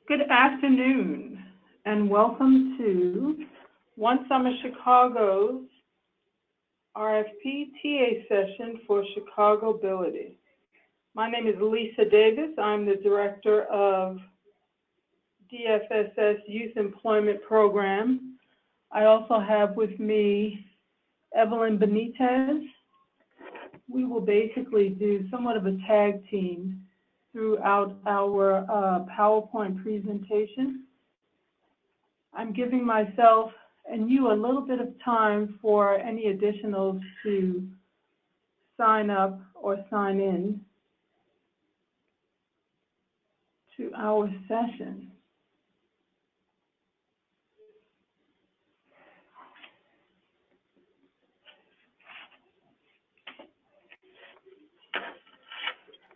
Good afternoon, and welcome to One Summer Chicago's RFP TA session for Chicagobility. My name is Lisa Davis. I'm the Director of DFSS Youth Employment Program. I also have with me Evelyn Benitez. We will basically do somewhat of a tag team throughout our PowerPoint presentation. I'm giving myself and you a little bit of time for any additionals to sign up or sign in to our session.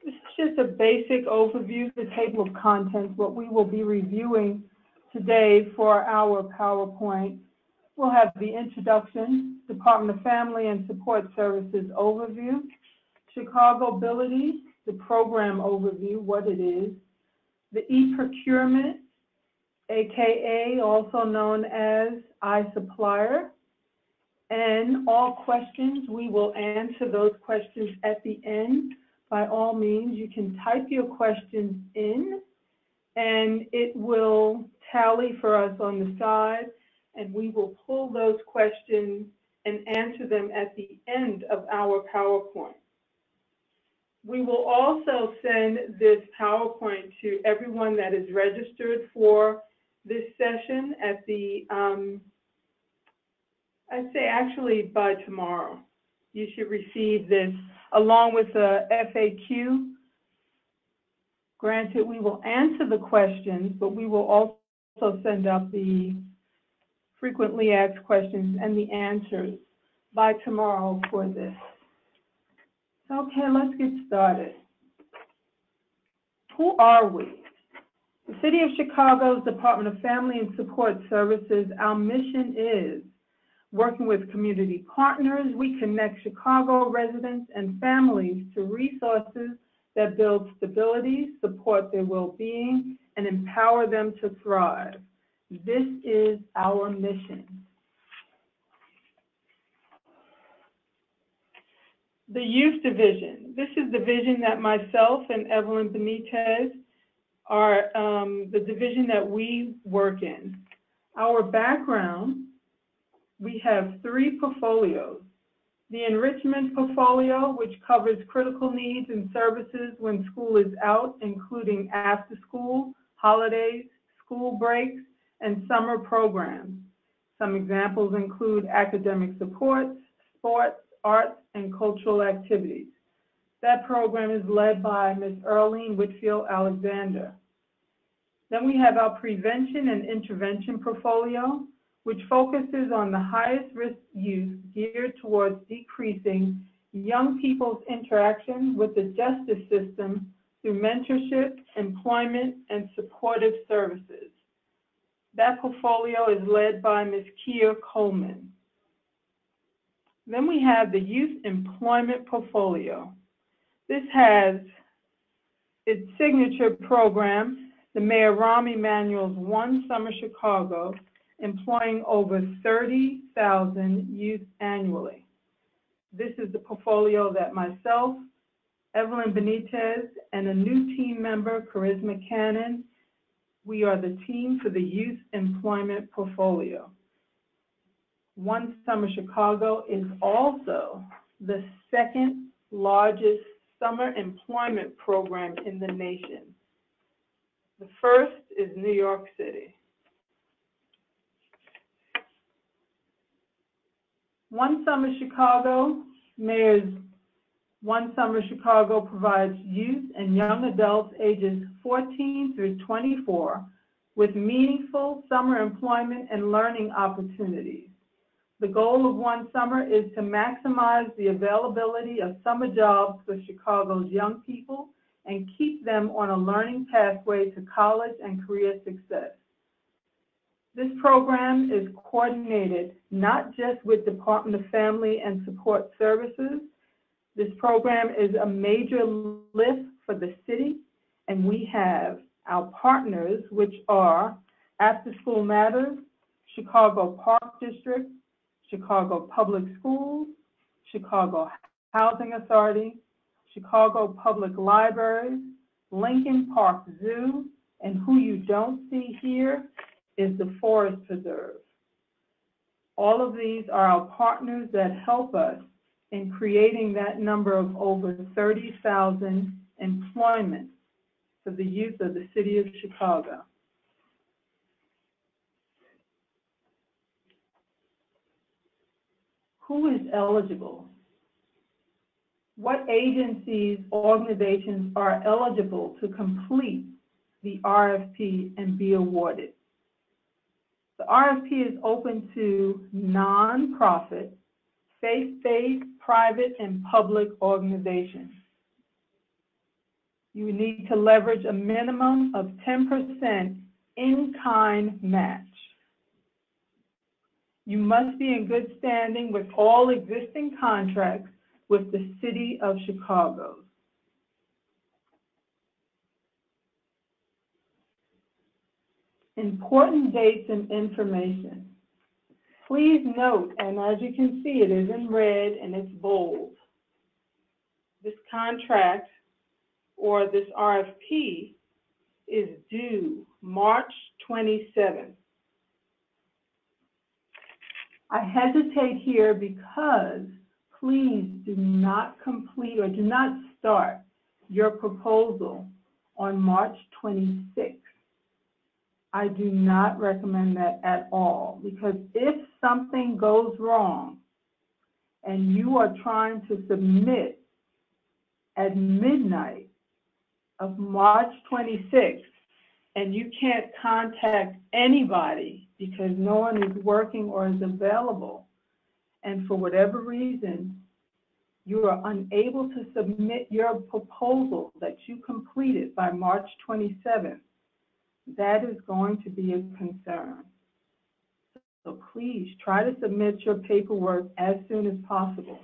This is just a basic overview, the table of contents, what we will be reviewing today for our PowerPoint. We'll have the introduction, Department of Family and Support Services overview, Chicagobility, the program overview, what it is, the e-procurement, AKA also known as Supplier, and all questions, we will answer those questions at the end. By all means, you can type your questions in and it will tally for us on the side, and we will pull those questions and answer them at the end of our PowerPoint. We will also send this PowerPoint to everyone that is registered for this session at the, I'd say actually by tomorrow. You should receive this along with the FAQ. Granted, we will answer the questions, but we will also send out the frequently asked questions and the answers by tomorrow for this. Okay, let's get started. Who are we? The City of Chicago's Department of Family and Support Services, our mission is working with community partners. We connect Chicago residents and families to resources that build stability, support their well-being, and empower them to thrive. This is our mission. The Youth Division. This is the division that myself and Evelyn Benitez are the division that we work in. Our background, we have 3 portfolios. The enrichment portfolio, which covers critical needs and services when school is out, including after school, holidays, school breaks, and summer programs. Some examples include academic support, sports, arts, and cultural activities. That program is led by Ms. Earlene Whitfield Alexander. Then we have our prevention and intervention portfolio, which focuses on the highest risk youth geared towards decreasing young people's interaction with the justice system through mentorship, employment, and supportive services. That portfolio is led by Ms. Kia Coleman. Then we have the Youth Employment Portfolio. This has its signature program, the Mayor Rahm Emanuel's One Summer Chicago, employing over 30,000 youth annually. This is the portfolio that myself, Evelyn Benitez, and a new team member, Charisma Cannon, we are the team for the Youth Employment Portfolio. One Summer Chicago is also the 2nd largest summer employment program in the nation. The first is New York City. One Summer Chicago, Mayor's One Summer Chicago provides youth and young adults ages 14 through 24 with meaningful summer employment and learning opportunities. The goal of One Summer is to maximize the availability of summer jobs for Chicago's young people and keep them on a learning pathway to college and career success. This program is coordinated not just with Department of Family and Support Services. This program is a major lift for the city, and we have our partners, which are After School Matters, Chicago Park District, Chicago Public Schools, Chicago Housing Authority, Chicago Public Libraries, Lincoln Park Zoo, and who you don't see here is the Forest Preserve. All of these are our partners that help us in creating that number of over 30,000 employment for the youth of the city of Chicago. Who is eligible? What agencies, organizations are eligible to complete the RFP and be awarded? The RFP is open to nonprofit, faith-based, private, and public organizations. You need to leverage a minimum of 10% in-kind match. You must be in good standing with all existing contracts with the City of Chicago. Important dates and information. Please note, and as you can see, it is in red and it's bold. This contract or this RFP is due March 27th. I hesitate here because please do not complete or do not start your proposal on March 26th. I do not recommend that at all, because if something goes wrong and you are trying to submit at midnight of March 26th and you can't contact anybody because no one is working or is available, and for whatever reason you are unable to submit your proposal that you completed by March 27th, that is going to be a concern. So please try to submit your paperwork as soon as possible.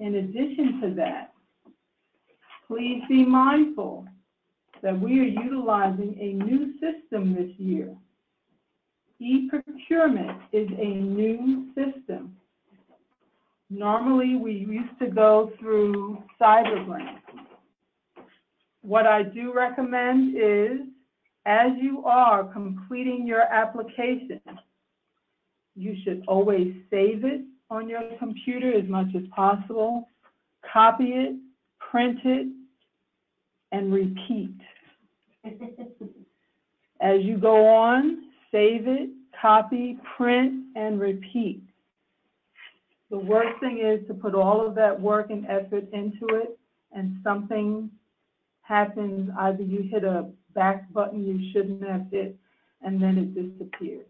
In addition to that, please be mindful that we are utilizing a new system this year. E-procurement is a new system. Normally, we used to go through Cybergrant. What I do recommend is, as you are completing your application, you should always save it on your computer as much as possible, copy it, print it, and repeat. As you go on, save it, copy, print, and repeat. The worst thing is to put all of that work and effort into it and something happens, either you hit a back button you shouldn't have hit, and then it disappears.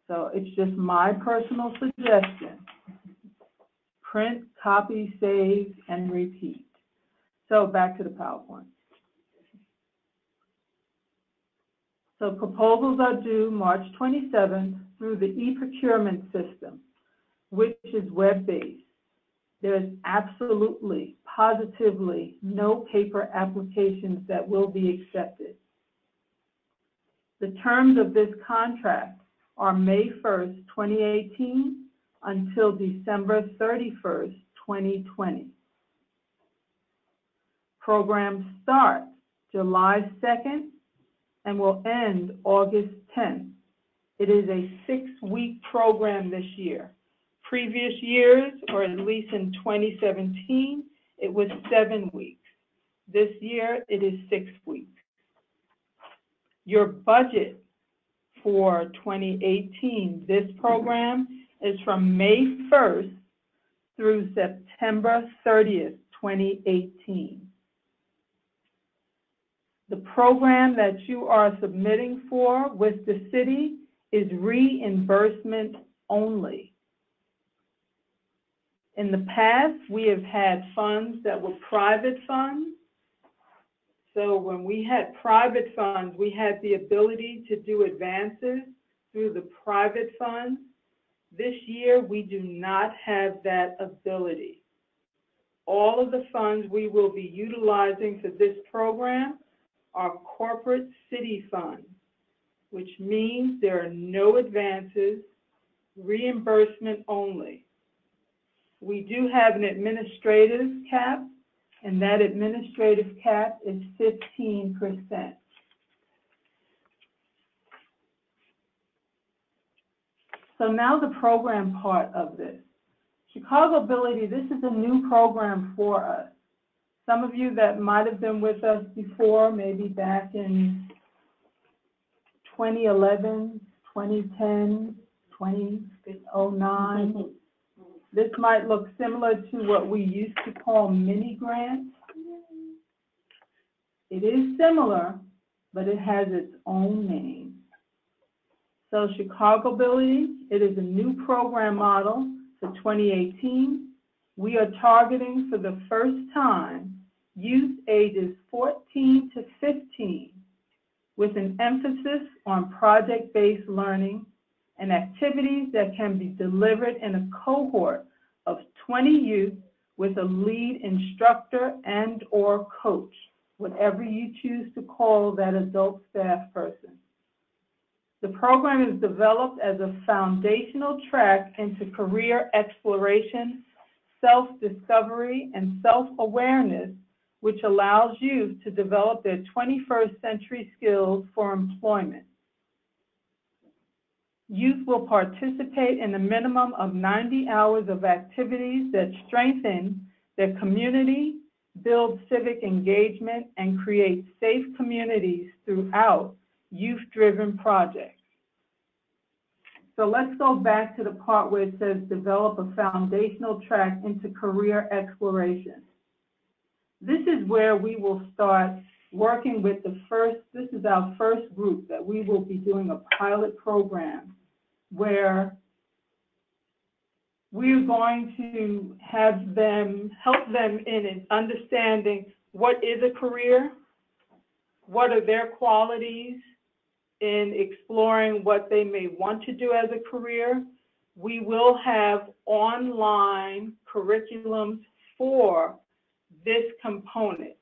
So it's just my personal suggestion. Print, copy, save, and repeat. So back to the PowerPoint. So proposals are due March 27th through the e-procurement system, which is web-based. There's absolutely, positively no paper applications that will be accepted. The terms of this contract are May 1st, 2018 until December 31st, 2020. Programs start July 2nd and will end August 10th. It is a 6-week program this year. Previous years, or at least in 2017, it was 7 weeks. This year, it is 6 weeks. Your budget for 2018, this program, is from May 1st through September 30th, 2018. The program that you are submitting for with the city is reimbursement only. In the past, we have had funds that were private funds. So when we had private funds, we had the ability to do advances through the private funds. This year, we do not have that ability. All of the funds we will be utilizing for this program are corporate city funds, which means there are no advances, reimbursement only. We do have an administrative cap, and that administrative cap is 15%. So now the program part of this. Chicagobility, this is a new program for us. Some of you that might have been with us before, maybe back in 2011, 2010, 2009. This might look similar to what we used to call mini grants. It is similar, but it has its own name. So Chicagobility, it is a new program model for 2018. We are targeting for the first time youth ages 14 to 15 with an emphasis on project-based learning and activities that can be delivered in a cohort of 20 youth with a lead instructor and/or coach, whatever you choose to call that adult staff person. The program is developed as a foundational track into career exploration, self-discovery, and self-awareness, which allows youth to develop their 21st century skills for employment. Youth will participate in a minimum of 90 hours of activities that strengthen their community, build civic engagement, and create safe communities throughout youth-driven projects. So let's go back to the part where it says develop a foundational track into career exploration. This is where we will start working with this is our first group that we will be doing a pilot program where we're going to have them, help them in understanding what is a career, what are their qualities in exploring what they may want to do as a career. We will have online curriculums for this component,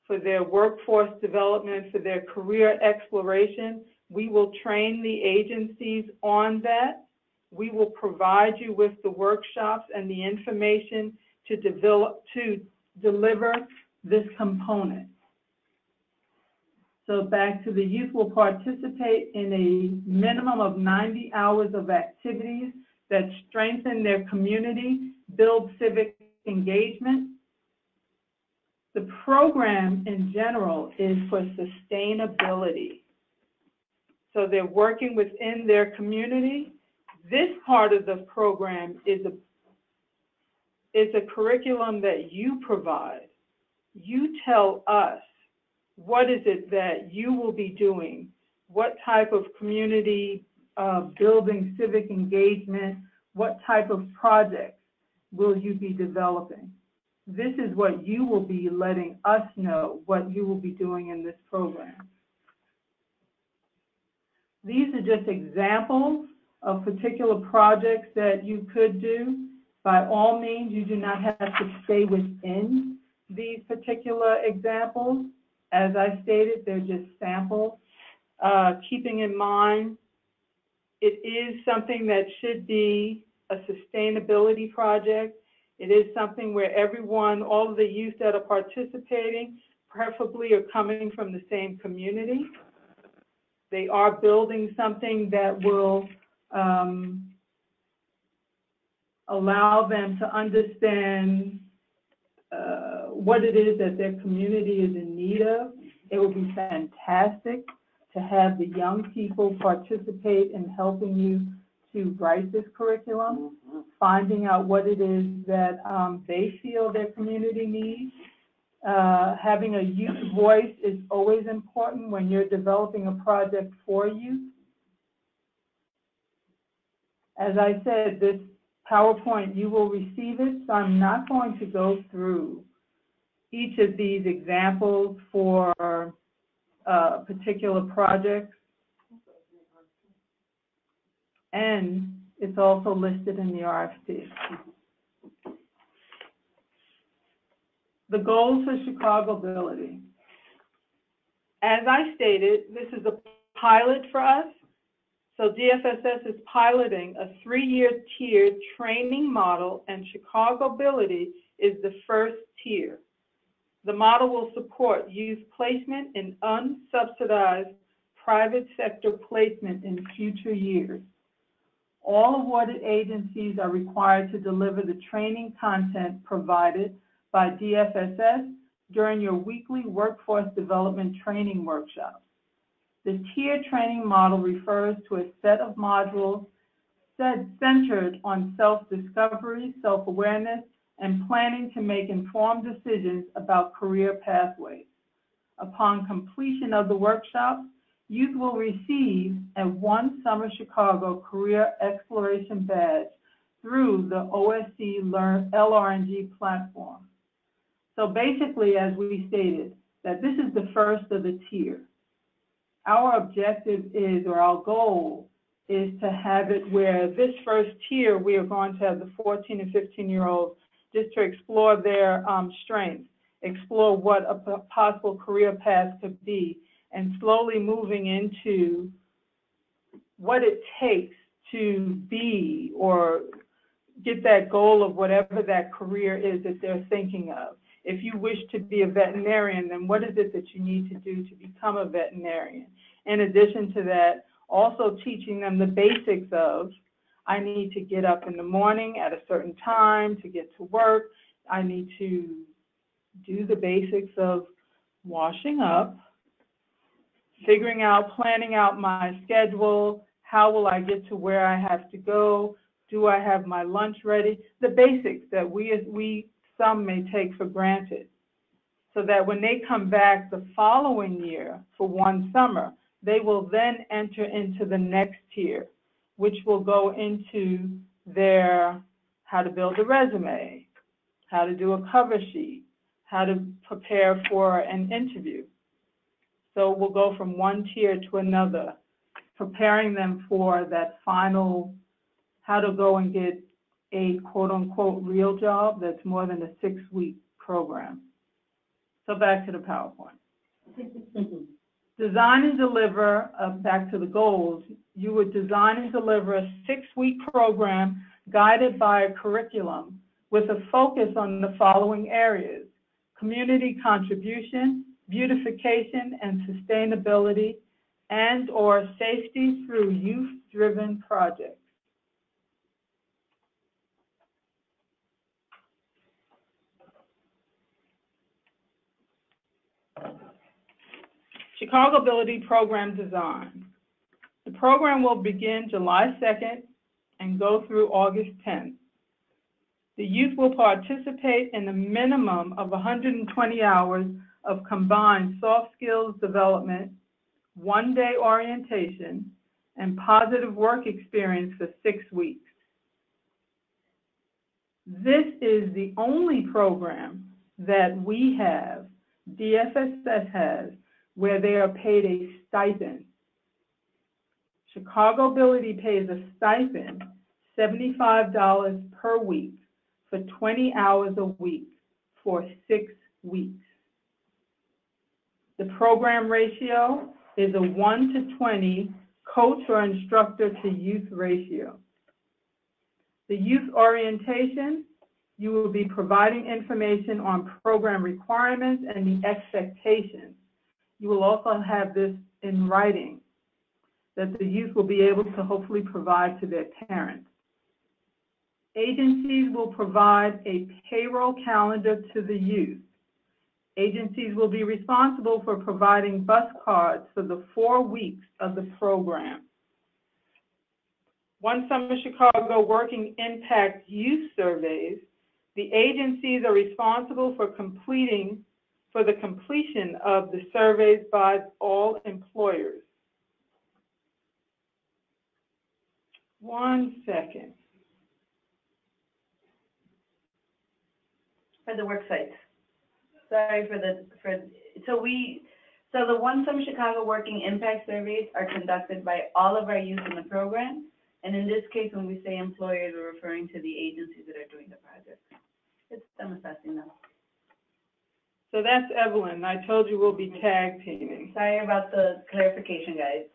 for their workforce development, for their career exploration. We will train the agencies on that. We will provide you with the workshops and the information to deliver this component. So back to the youth will participate in a minimum of 90 hours of activities that strengthen their community, build civic engagement. The program in general is for sustainability. So they're working within their community. This part of the program is a curriculum that you provide. You tell us, what is it that you will be doing? What type of community building civic engagement? What type of projects will you be developing? This is what you will be letting us know what you will be doing in this program. These are just examples of particular projects that you could do. By all means, you do not have to stay within these particular examples. As I stated, they're just samples. Keeping in mind, it is something that should be a sustainability project. It is something where everyone, all of the youth that are participating, preferably are coming from the same community. They are building something that will allow them to understand what it is that their community is in need of. It would be fantastic to have the young people participate in helping you to write this curriculum, finding out what it is that they feel their community needs. Having a youth voice is always important when you're developing a project for youth. As I said, this PowerPoint, you will receive it, so I'm not going to go through each of these examples for particular projects. And it's also listed in the RFP. The goals for Chicagobility. As I stated, this is a pilot for us. So DFSS is piloting a 3-year tiered training model, and Chicagobility is the first tier. The model will support youth placement in unsubsidized private sector placement in future years. All awarded agencies are required to deliver the training content provided by DFSS during your weekly workforce development training workshops. The tiered training model refers to a set of modules centered on self-discovery, self-awareness, and planning to make informed decisions about career pathways. Upon completion of the workshop, youth will receive a One Summer Chicago Career Exploration Badge through the OSC LRNG platform. So basically, as we stated, that this is the first of the tier. Our objective is, or our goal is to have it where this first tier, we are going to have the 14 and 15-year-olds just to explore their strengths, explore what a possible career path could be, and slowly moving into what it takes to be or get that goal of whatever that career is that they're thinking of. If you wish to be a veterinarian, then what is it that you need to do to become a veterinarian? In addition to that, also teaching them the basics of, I need to get up in the morning at a certain time to get to work. I need to do the basics of washing up, figuring out, planning out my schedule. How will I get to where I have to go? Do I have my lunch ready? The basics that some may take for granted, so that when they come back the following year for one summer, they will then enter into the next tier, which will go into their how to build a resume, how to do a cover sheet, how to prepare for an interview. So we'll go from one tier to another, preparing them for that final, how to go and get a quote-unquote real job that's more than a 6-week program. So back to the PowerPoint. Design and deliver, back to the goals, you would design and deliver a 6-week program guided by a curriculum with a focus on the following areas: community contribution, beautification and sustainability, and/or safety through youth-driven projects. Chicagobility program design. The program will begin July 2nd and go through August 10th. The youth will participate in a minimum of 120 hours of combined soft skills development, 1-day orientation, and positive work experience for 6 weeks. This is the only program that we have, DFSS has, where they are paid a stipend. Chicagobility pays a stipend, $75 per week for 20 hours a week for 6 weeks. The program ratio is a 1 to 20 coach or instructor to youth ratio. The youth orientation, you will be providing information on program requirements and the expectations. You will also have this in writing that the youth will be able to hopefully provide to their parents. Agencies will provide a payroll calendar to the youth. Agencies will be responsible for providing bus cards for the 4 weeks of the program. One Summer Chicago Working Impact Youth Surveys, the agencies are responsible for the completion of the surveys by all employers. One second. For the work sites. Sorry so the One Summer Chicago Working Impact Surveys are conducted by all of our youth in the program, and in this case, when we say employers, we're referring to the agencies that are doing the project. It's them assessing them. So that's Evelyn. I told you we'll be tag teaming. Sorry about the clarification, guys.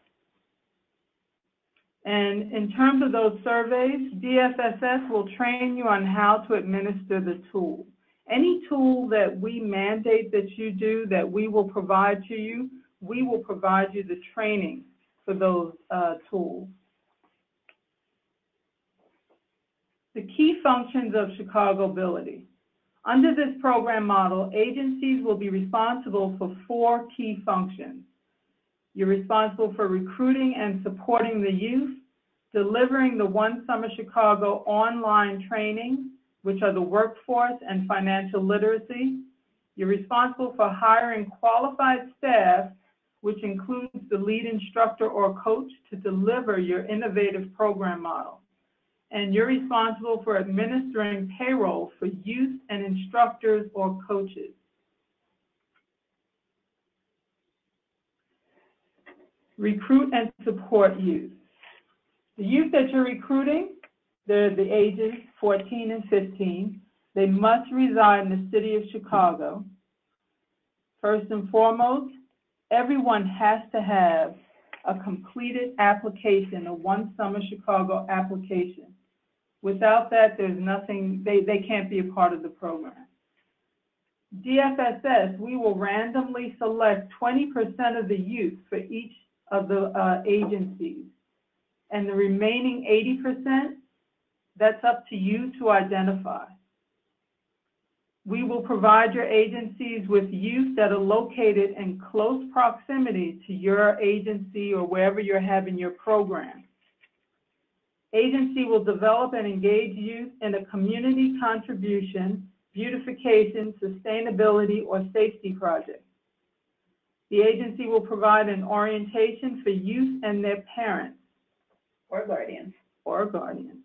And in terms of those surveys, DFSS will train you on how to administer the tool. Any tool that we mandate that you do, that we will provide to you, we will provide you the training for those tools. The key functions of Chicagobility. Under this program model, agencies will be responsible for 4 key functions. You're responsible for recruiting and supporting the youth, delivering the One Summer Chicago online training, which are the workforce and financial literacy. You're responsible for hiring qualified staff, which includes the lead instructor or coach to deliver your innovative program model. And you're responsible for administering payroll for youth and instructors or coaches. Recruit and support youth. The youth that you're recruiting, they're the ages 14 and 15. They must reside in the city of Chicago. First and foremost, everyone has to have a completed application, a One Summer Chicago application. Without that, there's nothing, they can't be a part of the program. DFSS, we will randomly select 20% of the youth for each of the agencies. And the remaining 80%, that's up to you to identify. We will provide your agencies with youth that are located in close proximity to your agency or wherever you're having your program. Agency will develop and engage youth in a community contribution, beautification, sustainability, or safety project. The agency will provide an orientation for youth and their parents. Or guardians. Or guardians.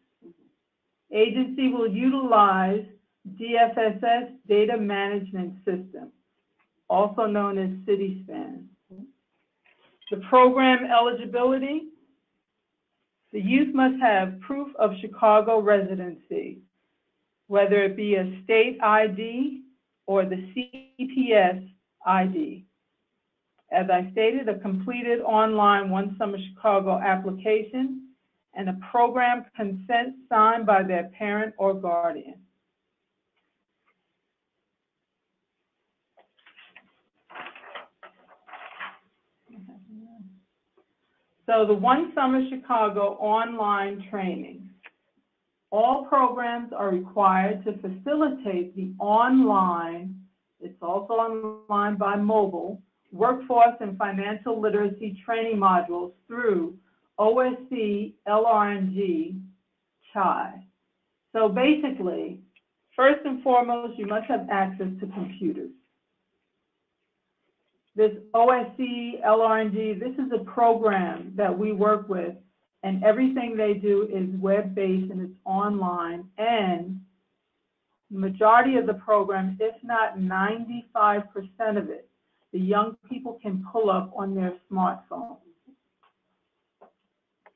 Agency will utilize DFSS Data Management System, also known as CitySpan. The program eligibility. The youth must have proof of Chicago residency, whether it be a state ID or the CPS ID. As I stated, a completed online One Summer Chicago application and a program consent signed by their parent or guardian. So the One Summer Chicago online training. All programs are required to facilitate the online, it's also online by mobile, workforce and financial literacy training modules through OSC, LRNG, CHI. So basically, first and foremost, you must have access to computers. This OSC, LRNG, this is a program that we work with, and everything they do is web-based and it's online, and the majority of the program, if not 95% of it, the young people can pull up on their smartphone.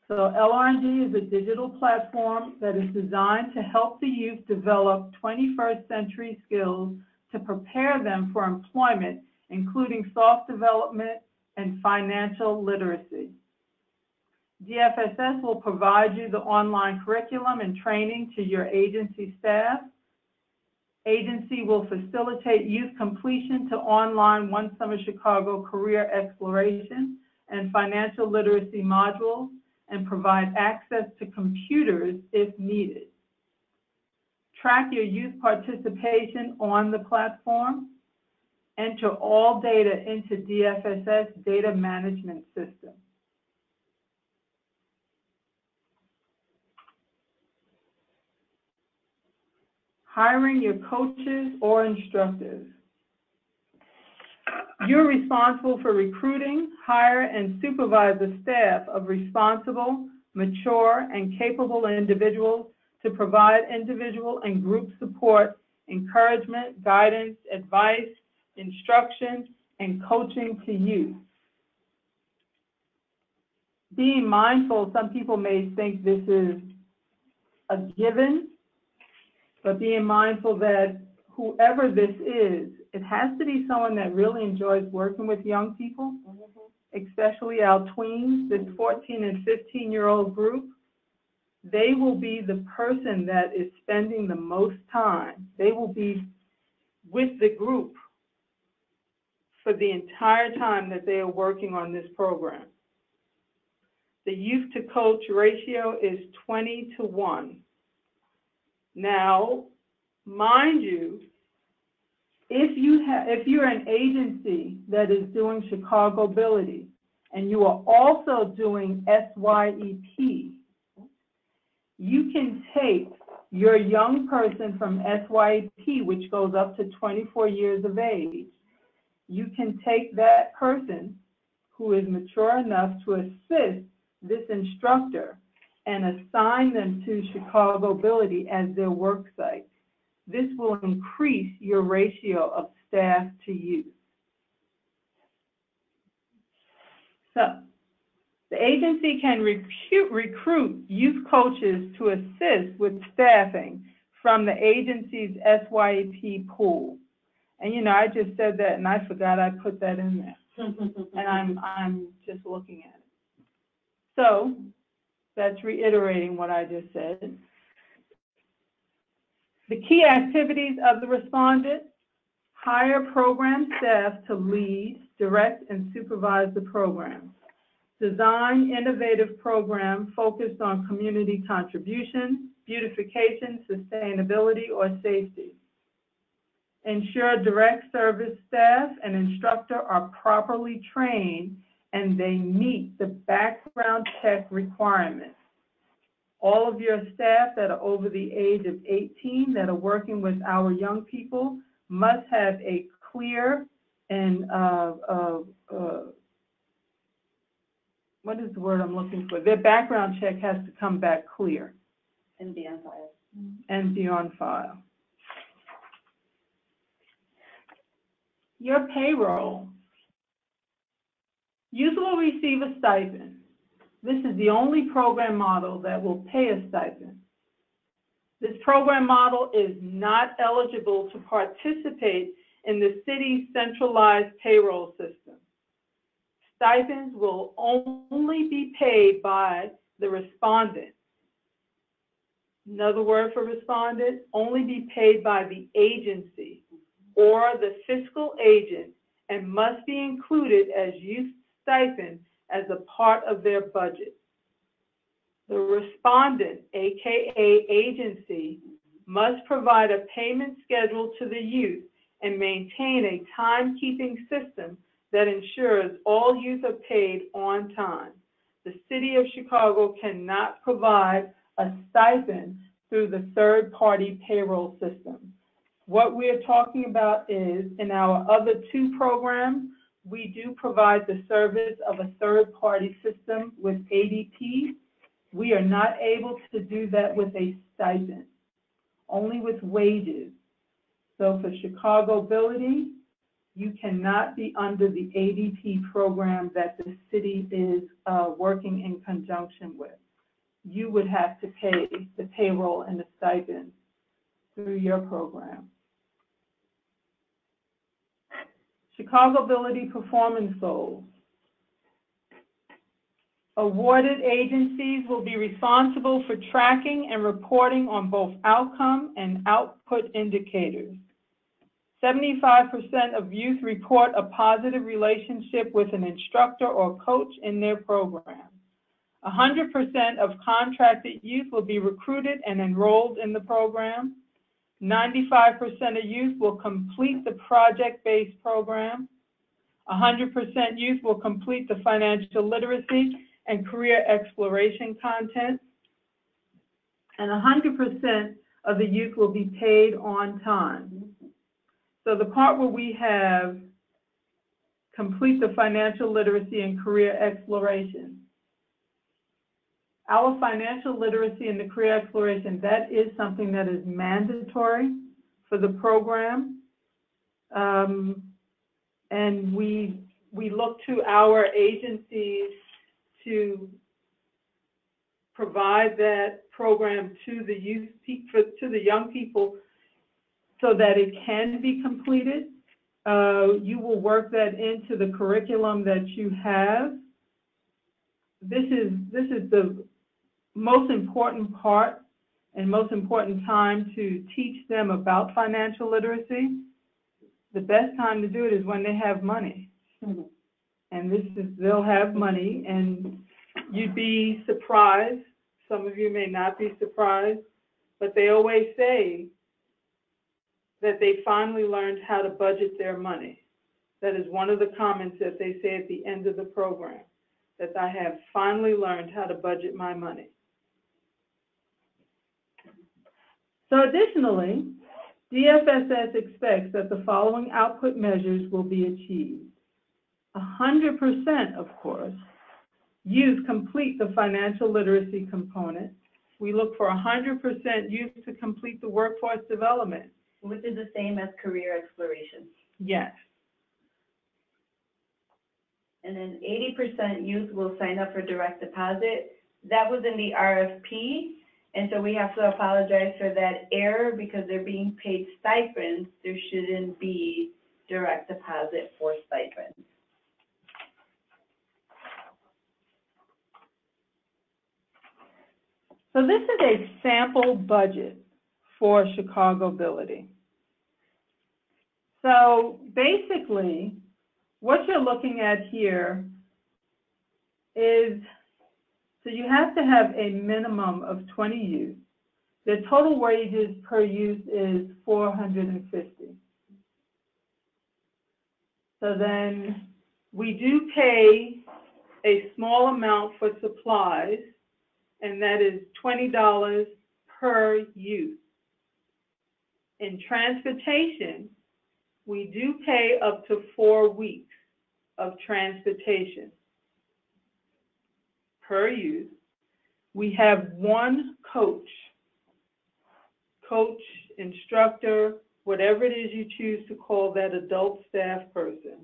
So LRNG is a digital platform that is designed to help the youth develop 21st century skills to prepare them for employment, including soft development and financial literacy. DFSS will provide you the online curriculum and training to your agency staff. Agency will facilitate youth completion to online One Summer Chicago career exploration and financial literacy modules and provide access to computers if needed. Track your youth participation on the platform. Enter all data into DFSS Data Management System. Hiring your coaches or instructors. You're responsible for recruiting, hire, and supervise a staff of responsible, mature, and capable individuals to provide individual and group support, encouragement, guidance, advice, instruction, and coaching to youth. Being mindful, some people may think this is a given, but being mindful that whoever this is, it has to be someone that really enjoys working with young people, especially our tweens, this 14 and 15-year-old group. They will be the person that is spending the most time. They will be with the group for the entire time that they are working on this program. The youth to coach ratio is 20-1. Now, mind you, if you're an agency that is doing Chicagobility and you are also doing SYEP, you can take your young person from SYEP, which goes up to 24 years of age. You can take that person who is mature enough to assist this instructor and assign them to Chicagobility as their work site. This will increase your ratio of staff to youth. So, the agency can recruit youth coaches to assist with staffing from the agency's SYEP pool. And you know, I just said that and I forgot I put that in there. And I'm just looking at it. So, that's reiterating what I just said. The key activities of the respondent: hire program staff to lead, direct, and supervise the program. Design innovative program focused on community contribution, beautification, sustainability, or safety. Ensure direct service staff and instructor are properly trained and they meet the background check requirements. All of your staff that are over the age of 18 that are working with our young people must have a clear and what is the word I'm looking for? Their background check has to come back clear. And be on file. And be on file. Your payroll. Youth will receive a stipend. This is the only program model that will pay a stipend. This program model is not eligible to participate in the city's centralized payroll system. Stipends will only be paid by the respondent. Another word for respondent, only be paid by the agency or the fiscal agent and must be included as youth stipend as a part of their budget. The respondent, aka agency, must provide a payment schedule to the youth and maintain a timekeeping system that ensures all youth are paid on time. The City of Chicago cannot provide a stipend through the third-party payroll system. What we're talking about is, in our other two programs, we do provide the service of a third-party system with ADP. We are not able to do that with a stipend, only with wages. So for Chicagobility, you cannot be under the ADP program that the city is working in conjunction with. You would have to pay the payroll and the stipend through your program. Chicagobility performance goals. Awarded agencies will be responsible for tracking and reporting on both outcome and output indicators. 75% of youth report a positive relationship with an instructor or coach in their program. 100% of contracted youth will be recruited and enrolled in the program. 95% of youth will complete the project-based program. 100% youth will complete the financial literacy and career exploration content. And 100% of the youth will be paid on time. So the part where we have complete the financial literacy and career exploration, our financial literacy and the career exploration, that is something that is mandatory for the program. And we look to our agencies to provide that program to the youth, to the young people, so that it can be completed. You will work that into the curriculum that you have. This is the most important part and most important time to teach them about financial literacy. The best time to do it is when they have money. Mm-hmm. And they'll have money, and you'd be surprised. Some of you may not be surprised, but they always say that they finally learned how to budget their money. That is one of the comments that they say at the end of the program, that I have finally learned how to budget my money. So additionally, DFSS expects that the following output measures will be achieved. 100%, of course, youth complete the financial literacy component. We look for 100% youth to complete the workforce development. Which is the same as career exploration. Yes. And then 80% youth will sign up for direct deposit. That was in the RFP, and so we have to apologize for that error because they're being paid stipends. There shouldn't be direct deposit for stipends. So this is a sample budget for Chicagobility. So basically, what you're looking at here is, so you have to have a minimum of 20 youth. The total wages per youth is $450. So then we do pay a small amount for supplies, and that is $20 per youth. In transportation, we do pay up to 4 weeks of transportation per youth. We have one coach, instructor, whatever it is you choose to call that adult staff person.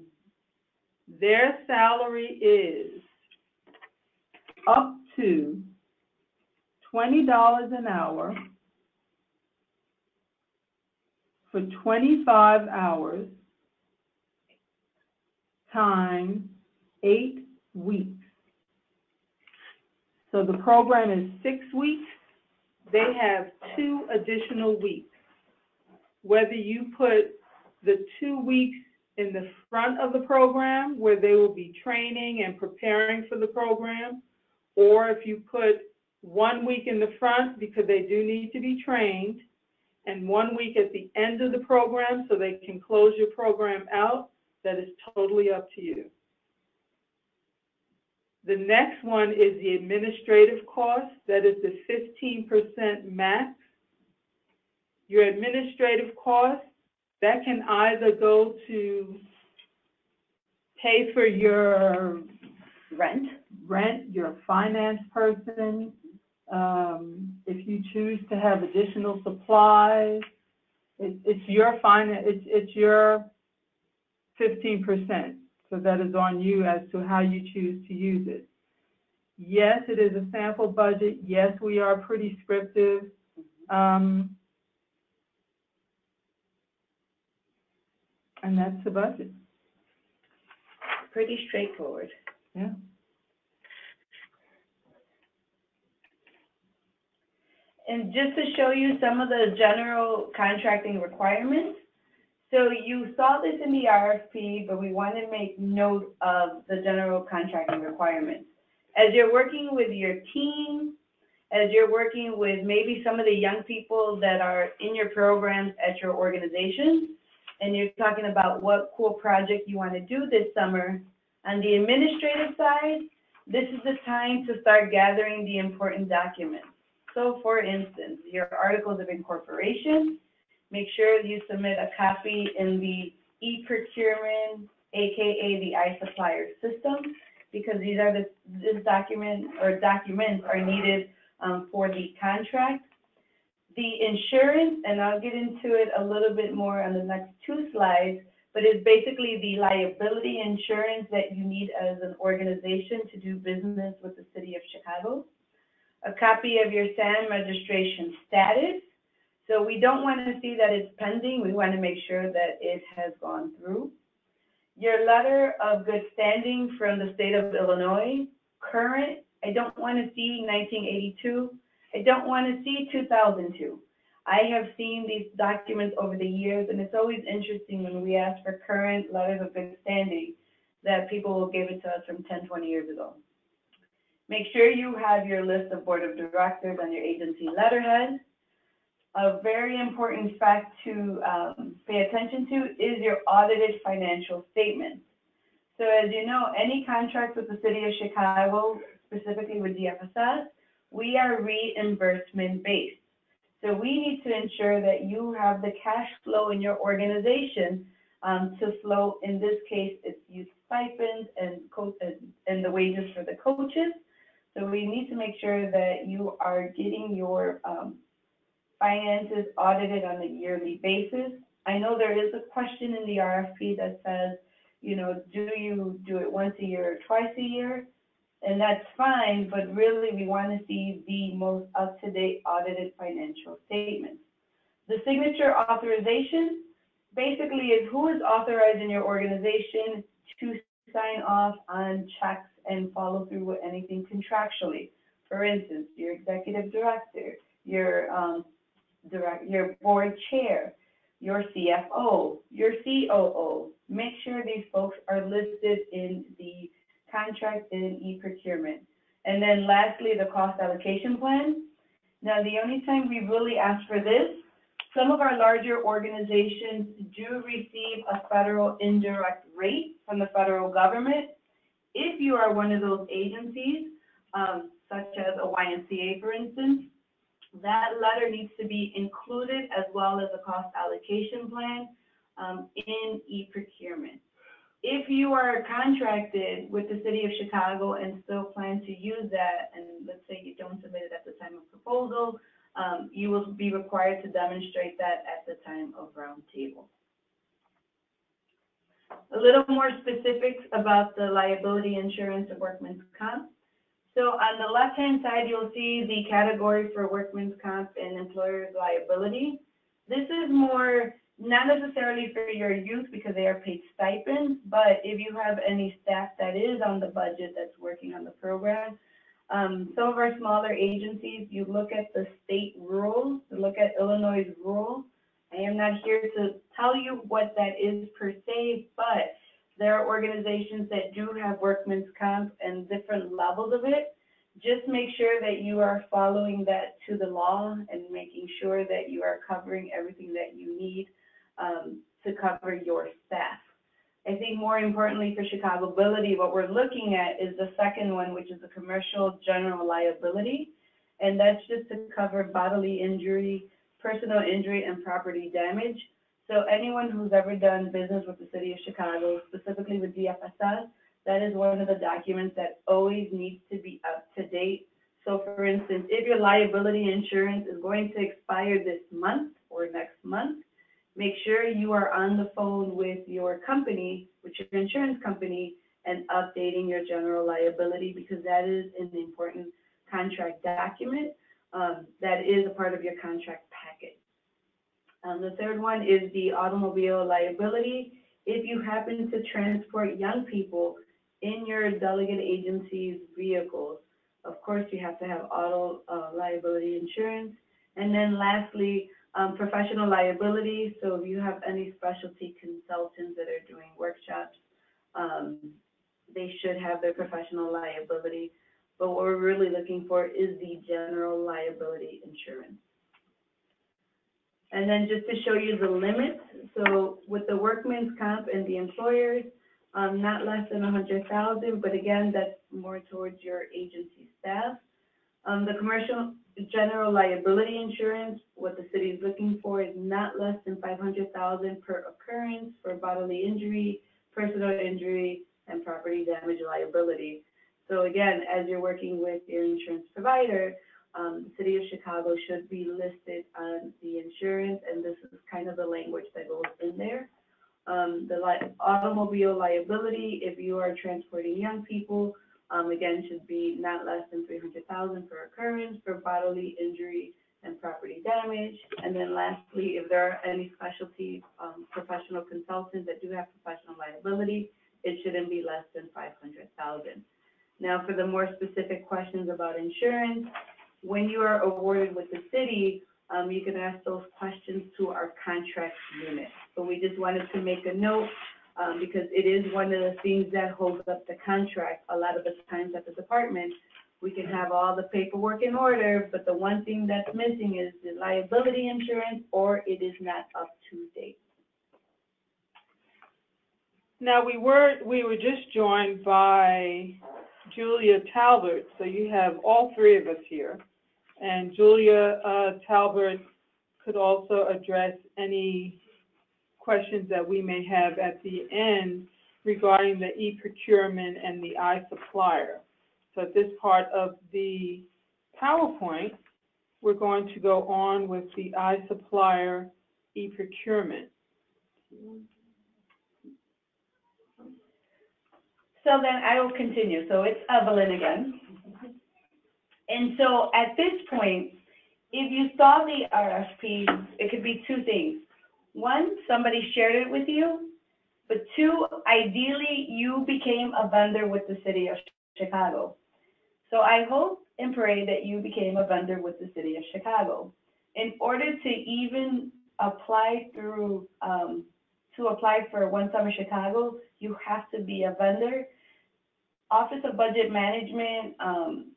Their salary is up to $20 an hour for 25 hours times 8 weeks. So the program is 6 weeks. They have 2 additional weeks. Whether you put the 2 weeks in the front of the program where they will be training and preparing for the program, or if you put 1 week in the front because they do need to be trained, and 1 week at the end of the program so they can close your program out, that is totally up to you. The next one is the administrative cost. That is the 15% max. Your administrative cost, that can either go to pay for your rent, your finance person, if you choose to have additional supplies, it's your finance, it's your 15%. So that is on you as to how you choose to use it. Yes, it is a sample budget. Yes, we are pretty scriptive. And that's the budget. Pretty straightforward. Yeah. And just to show you some of the general contracting requirements, so you saw this in the RFP, but we want to make note of the general contracting requirements. As you're working with your team, as you're working with maybe some of the young people that are in your programs at your organization, and you're talking about what cool project you want to do this summer, on the administrative side, this is the time to start gathering the important documents. So for instance, your articles of incorporation, make sure you submit a copy in the e-procurement, aka the iSupplier system, because these are this document or documents are needed for the contract. The insurance, and I'll get into it a little bit more on the next 2 slides, but it's basically the liability insurance that you need as an organization to do business with the city of Chicago. A copy of your SAM registration status. So we don't want to see that it's pending. We want to make sure that it has gone through. Your letter of good standing from the state of Illinois, current, I don't want to see 1982. I don't want to see 2002. I have seen these documents over the years, and it's always interesting when we ask for current letters of good standing that people will give it to us from 10, 20 years ago. Make sure you have your list of board of directors on your agency letterhead. A very important fact to pay attention to is your audited financial statements. So as you know, any contract with the city of Chicago, specifically with DFSS, we are reimbursement based. So we need to ensure that you have the cash flow in your organization to flow. In this case, it's youth stipends and the wages for the coaches. So we need to make sure that you are getting your finances audited on a yearly basis. I know there is a question in the RFP that says, you know, do you do it once a year or twice a year? And that's fine, but really we want to see the most up-to-date audited financial statements. The signature authorization basically is who is authorized in your organization to sign off on checks and follow through with anything contractually. For instance, your executive director, your board chair, your CFO, your COO. Make sure these folks are listed in the contract and e-procurement. And then lastly, the cost allocation plan. Now, the only time we really ask for this, some of our larger organizations do receive a federal indirect rate from the federal government. If you are one of those agencies, such as a YMCA, for instance, that letter needs to be included as well as a cost allocation plan in e-procurement. If you are contracted with the city of Chicago and still plan to use that, and let's say you don't submit it at the time of proposal, you will be required to demonstrate that at the time of roundtable. A little more specifics about the liability insurance of workman's comp. So on the left-hand side, you'll see the category for workman's comp and employer's liability. This is more, not necessarily for your youth because they are paid stipends, but if you have any staff that is on the budget that's working on the program, some of our smaller agencies, you look at the state rules, you look at Illinois' rule. I am not here to tell you what that is per se, but there are organizations that do have workman's comp and different levels of it. Just make sure that you are following that to the law and making sure that you are covering everything that you need to cover your staff. I think more importantly for Chicagobility, what we're looking at is the second one, which is the commercial general liability. And that's just to cover bodily injury, personal injury, and property damage. So anyone who's ever done business with the city of Chicago, specifically with DFSS, that is one of the documents that always needs to be up to date. So for instance, if your liability insurance is going to expire this month or next month, make sure you are on the phone with your company, with your insurance company, and updating your general liability, because that is an important contract document that is a part of your contract packet. The third one is the automobile liability. If you happen to transport young people in your delegate agency's vehicles, of course you have to have auto liability insurance. And then lastly, professional liability. So if you have any specialty consultants that are doing workshops, they should have their professional liability. But what we're really looking for is the general liability insurance. And then just to show you the limits, so with the workman's comp and the employers, not less than 100,000, but again, that's more towards your agency staff. The commercial general liability insurance, what the city is looking for is not less than 500,000 per occurrence for bodily injury, personal injury, and property damage liability. So again, as you're working with your insurance provider, the city of Chicago should be listed on the insurance, and this is kind of the language that goes in there. The automobile liability, if you are transporting young people, again, should be not less than 300,000 per occurrence for bodily injury and property damage. And then lastly, if there are any specialty professional consultants that do have professional liability, it shouldn't be less than $500,000. Now, for the more specific questions about insurance, when you are awarded with the city, you can ask those questions to our contract unit. So we just wanted to make a note because it is one of the things that holds up the contract. A lot of the times at the department, we can have all the paperwork in order, but the one thing that's missing is the liability insurance, or it is not up to date. Now, we were just joined by Julia Talbert, so you have all three of us here. And Julia Talbert could also address any questions that we may have at the end regarding the e-procurement and the iSupplier. So at this part of the PowerPoint, we're going to go on with the iSupplier e-procurement. So then I will continue. So it's Evelyn again. And so at this point, if you saw the RFP, it could be two things. One, somebody shared it with you, but two, ideally you became a vendor with the city of Chicago. So I hope and pray that you became a vendor with the city of Chicago. In order to even apply through, to apply for One Summer Chicago, you have to be a vendor. Office of Budget Management,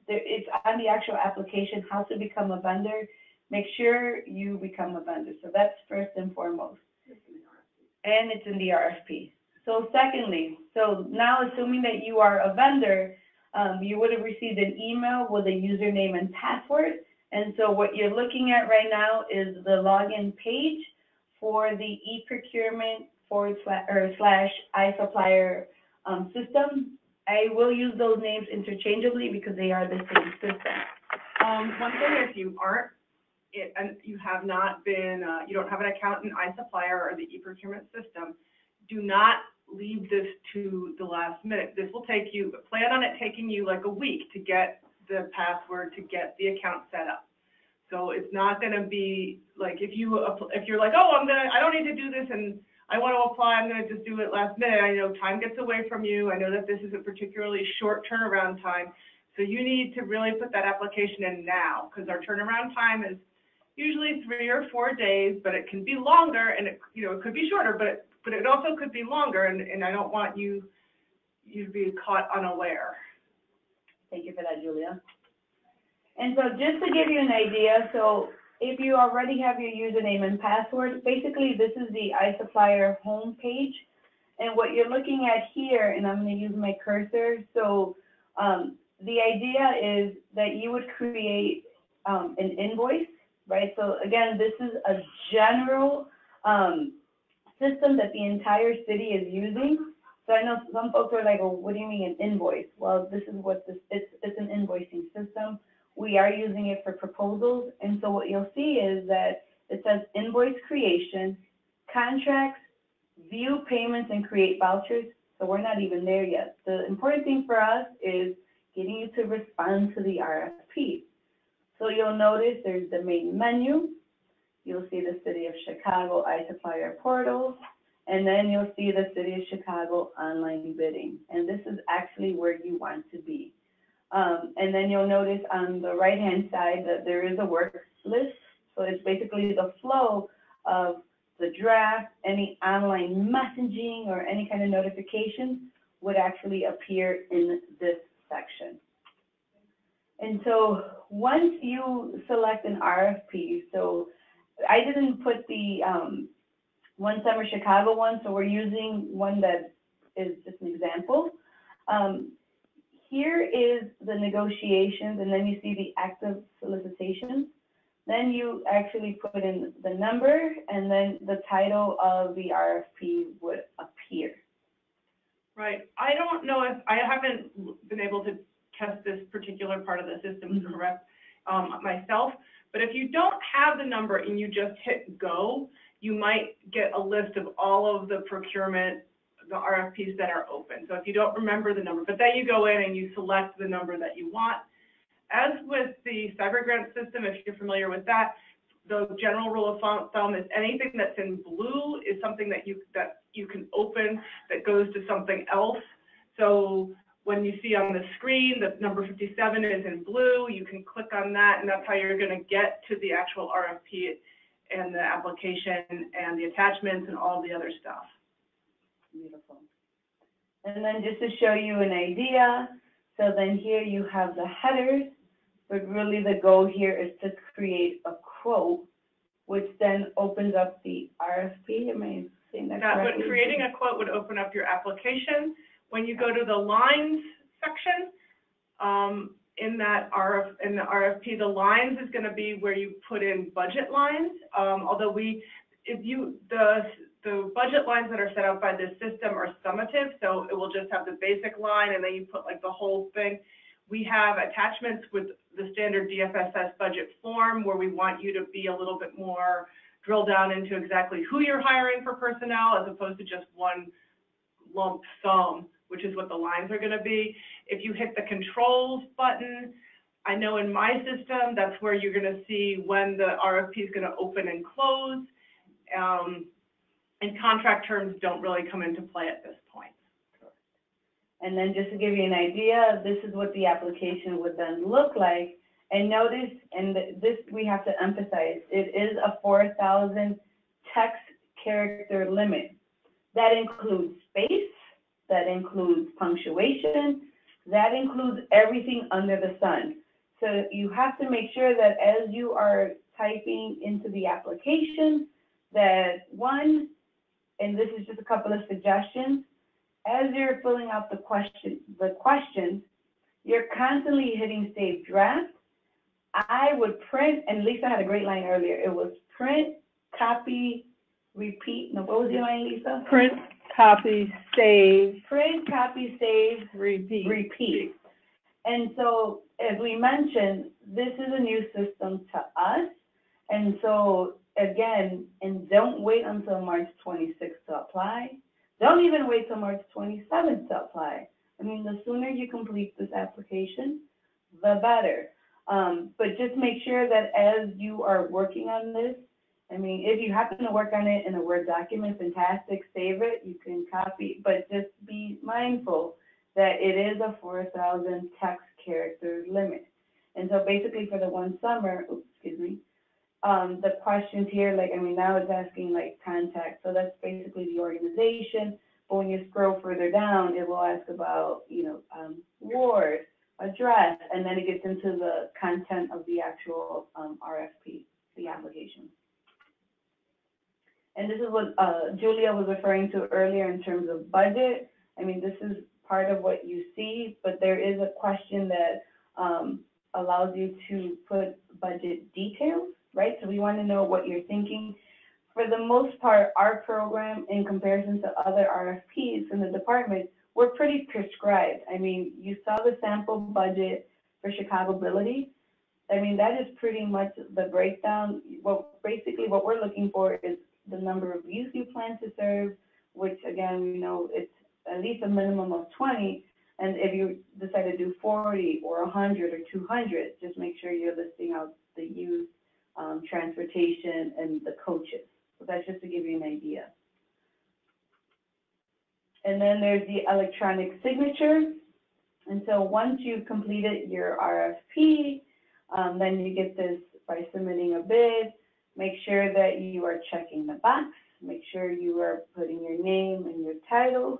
it's on the actual application, how to become a vendor. Make sure you become a vendor. So that's first and foremost. And it's in the RFP. So secondly, so now assuming that you are a vendor, you would have received an email with a username and password. And so what you're looking at right now is the login page for the e-procurement / iSupplier system. I will use those names interchangeably because they are the same system. One thing, if you aren't, and you have not been, you don't have an account in iSupplier or the e-procurement system, do not leave this to the last minute. This will take you, plan on it taking you like a week to get the password, to get the account set up. So it's not going to be like if you're like, oh, I don't need to do this and I want to apply, I'm going to just do it last minute. I know time gets away from you. I know that this is a particularly short turnaround time. So you need to really put that application in now, because our turnaround time is usually 3 or 4 days, but it can be longer, and it could be shorter, but it also could be longer, and I don't want you to be caught unaware. Thank you for that, Julia. And so just to give you an idea, so if you already have your username and password, basically this is the iSupplier home page. And what you're looking at here, and I'm going to use my cursor, so the idea is that you would create an invoice, right? So again, this is a general system that the entire city is using. So I know some folks are like, well, what do you mean an invoice? Well, this is what it's an invoicing system. We are using it for proposals. And so what you'll see is that it says invoice creation, contracts, view payments, and create vouchers. So we're not even there yet. The important thing for us is getting you to respond to the RFP. So you'll notice there's the main menu. You'll see the City of Chicago iSupplier portal, and then you'll see the City of Chicago online bidding. And this is actually where you want to be. And then you'll notice on the right-hand side that there is a work list. So it's basically the flow of the draft, any online messaging or any kind of notification would actually appear in this section. And so once you select an RFP, so I didn't put the One Summer Chicago one, so we're using one that is just an example. Here is the negotiations, and then you see the active solicitations. Then you actually put in the number, and then the title of the RFP would appear. Right. I don't know if, I haven't been able to test this particular part of the system correct myself, but if you don't have the number and you just hit go, you might get a list of all of the procurement, the RFPs that are open. So if you don't remember the number, but then you go in and you select the number that you want, as with the cyber grant system, if you're familiar with that, the general rule of thumb is anything that's in blue is something that you can open that goes to something else. So when you see on the screen that number 57 is in blue, you can click on that, and that's how you're going to get to the actual RFP and the application and the attachments and all the other stuff. Beautiful. And then just to show you an idea, so then here you have the headers, but really the goal here is to create a quote, which then opens up the RFP. Am I saying that correctly? Creating a quote would open up your application. When you go to the lines section, in the RFP, the lines is going to be where you put in budget lines. Although the budget lines that are set up by this system are summative, so it will just have the basic line, and then you put like the whole thing. We have attachments with the standard DFSS budget form where we want you to be a little bit more drill down into exactly who you're hiring for personnel as opposed to just one lump sum, which is what the lines are going to be. If you hit the controls button, I know in my system, that's where you're going to see when the RFP is going to open and close. And contract terms don't really come into play at this point. And then just to give you an idea, this is what the application would then look like. And notice, and this we have to emphasize, it is a 4,000 text character limit. That includes space, that includes punctuation, that includes everything under the sun. So you have to make sure that as you are typing into the application, that one, and this is just a couple of suggestions, as you're filling out the questions, you're constantly hitting save draft. I would print, and Lisa had a great line earlier. It was print, copy, repeat. No, what was your line, Lisa? Print, copy, save. Print, copy, save, Repeat. repeat. And so, as we mentioned, this is a new system to us. And so, again, and don't wait until March 26th to apply. Don't even wait till March 27th to apply. I mean, the sooner you complete this application, the better. But just make sure that as you are working on this, I mean, if you happen to work on it in a Word document, fantastic, save it, you can copy, but just be mindful that it is a 4,000 text character limit. And so basically for the one summer, the questions here, like, I mean, now it's asking like contact, so that's basically the organization. But when you scroll further down, it will ask about, ward, address, and then it gets into the content of the actual RFP, the application. And this is what Julia was referring to earlier in terms of budget. I mean, this is part of what you see, but there is a question that allows you to put budget details, right? So we want to know what you're thinking. For the most part, our program, in comparison to other RFPs in the department, we're pretty prescribed. I mean, you saw the sample budget for Chicagobility. I mean, that is pretty much the breakdown. Well, basically what we're looking for is the number of youth you plan to serve, which again, we know it's at least a minimum of 20. And if you decide to do 40 or 100 or 200, just make sure you're listing out the youth, transportation, and the coaches. So that's just to give you an idea. And then there's the electronic signature. And so once you've completed your RFP, then you get this by submitting a bid. Make sure that you are checking the box. Make sure you are putting your name and your title,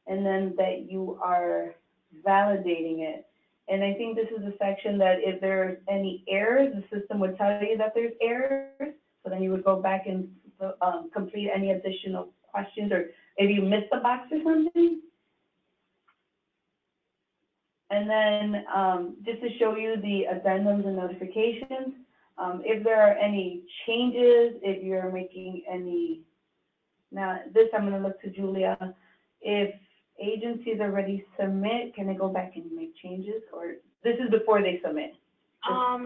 and then that you are validating it. And I think this is a section that if there's any errors, the system would tell you that there's errors. So then you would go back and complete any additional questions, or if you missed a box or something. And then just to show you the addendums and notifications, if there are any changes, if you're making any, now this I'm going to look to Julia, if agencies already submit, can they go back and make changes, or this is before they submit?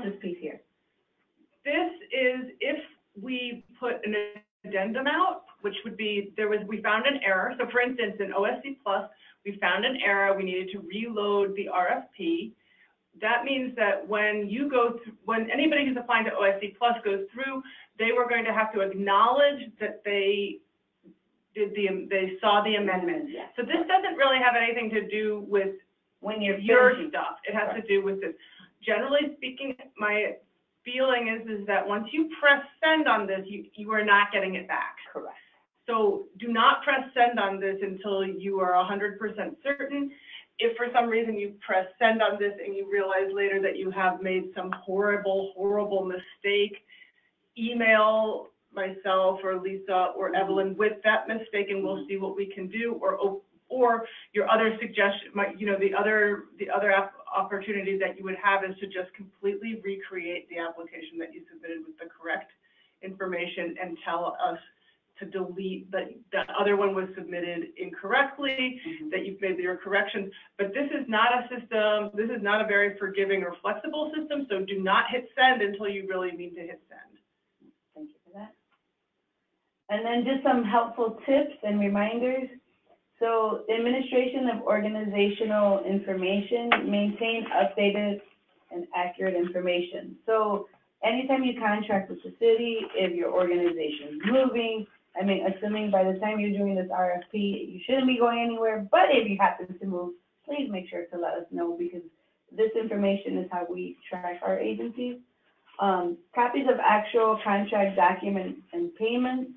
This piece here. This is if we put an addendum out, which would be, we found an error. So for instance, in OSC Plus, we found an error. We needed to reload the RFP. that means that when you go through, when anybody who's applying to OIC Plus goes through, they were going to have to acknowledge that they saw the amendment. Yeah. So this doesn't really have anything to do with When you're your finishing. stuff. It has Right. to do with this. Generally speaking, my feeling is that once you press send on this, you are not getting it back. Correct. So do not press send on this until you are 100% certain. If for some reason you press send on this and you realize later that you have made some horrible, horrible mistake, email myself or Lisa or Evelyn with that mistake and we'll see what we can do, or your other suggestion, the other opportunity that you would have is to just completely recreate the application that you submitted with the correct information and tell us to delete that other one was submitted incorrectly, that you've made your corrections. But this is not a system, this is not a very forgiving or flexible system, so do not hit send until you really mean to hit send. Thank you for that. And then just some helpful tips and reminders. So administration of organizational information, maintain updated and accurate information. So anytime you contract with the city, if your organization is moving, assuming by the time you're doing this RFP, you shouldn't be going anywhere, but if you happen to move, please make sure to let us know because this information is how we track our agencies. Copies of actual contract documents and payments,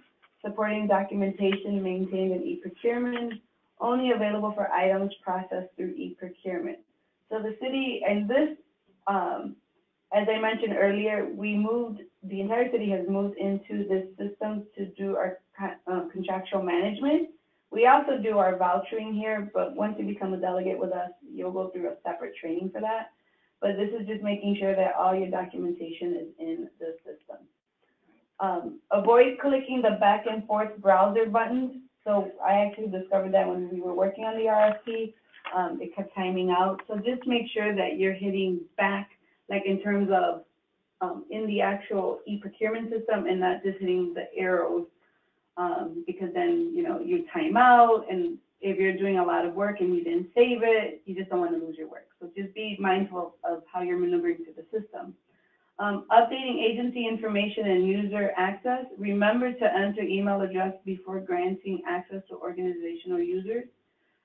supporting documentation maintained in e-procurement, only available for items processed through e-procurement. So the city, and this, as I mentioned earlier, the entire city has moved into this system to do our contractual management. We also do our vouchering here, but once you become a delegate with us, you'll go through a separate training for that. But this is just making sure that all your documentation is in the system. Avoid clicking the back and forth browser buttons. So I actually discovered that when we were working on the RFP, it kept timing out. So just make sure that you're hitting back, like in terms of in the actual e-procurement system and not just hitting the arrows, because then, you time out, and if you're doing a lot of work and you didn't save it, you just don't want to lose your work. So just be mindful of how you're maneuvering through the system. Updating agency information and user access. Remember to enter email address before granting access to organizational users.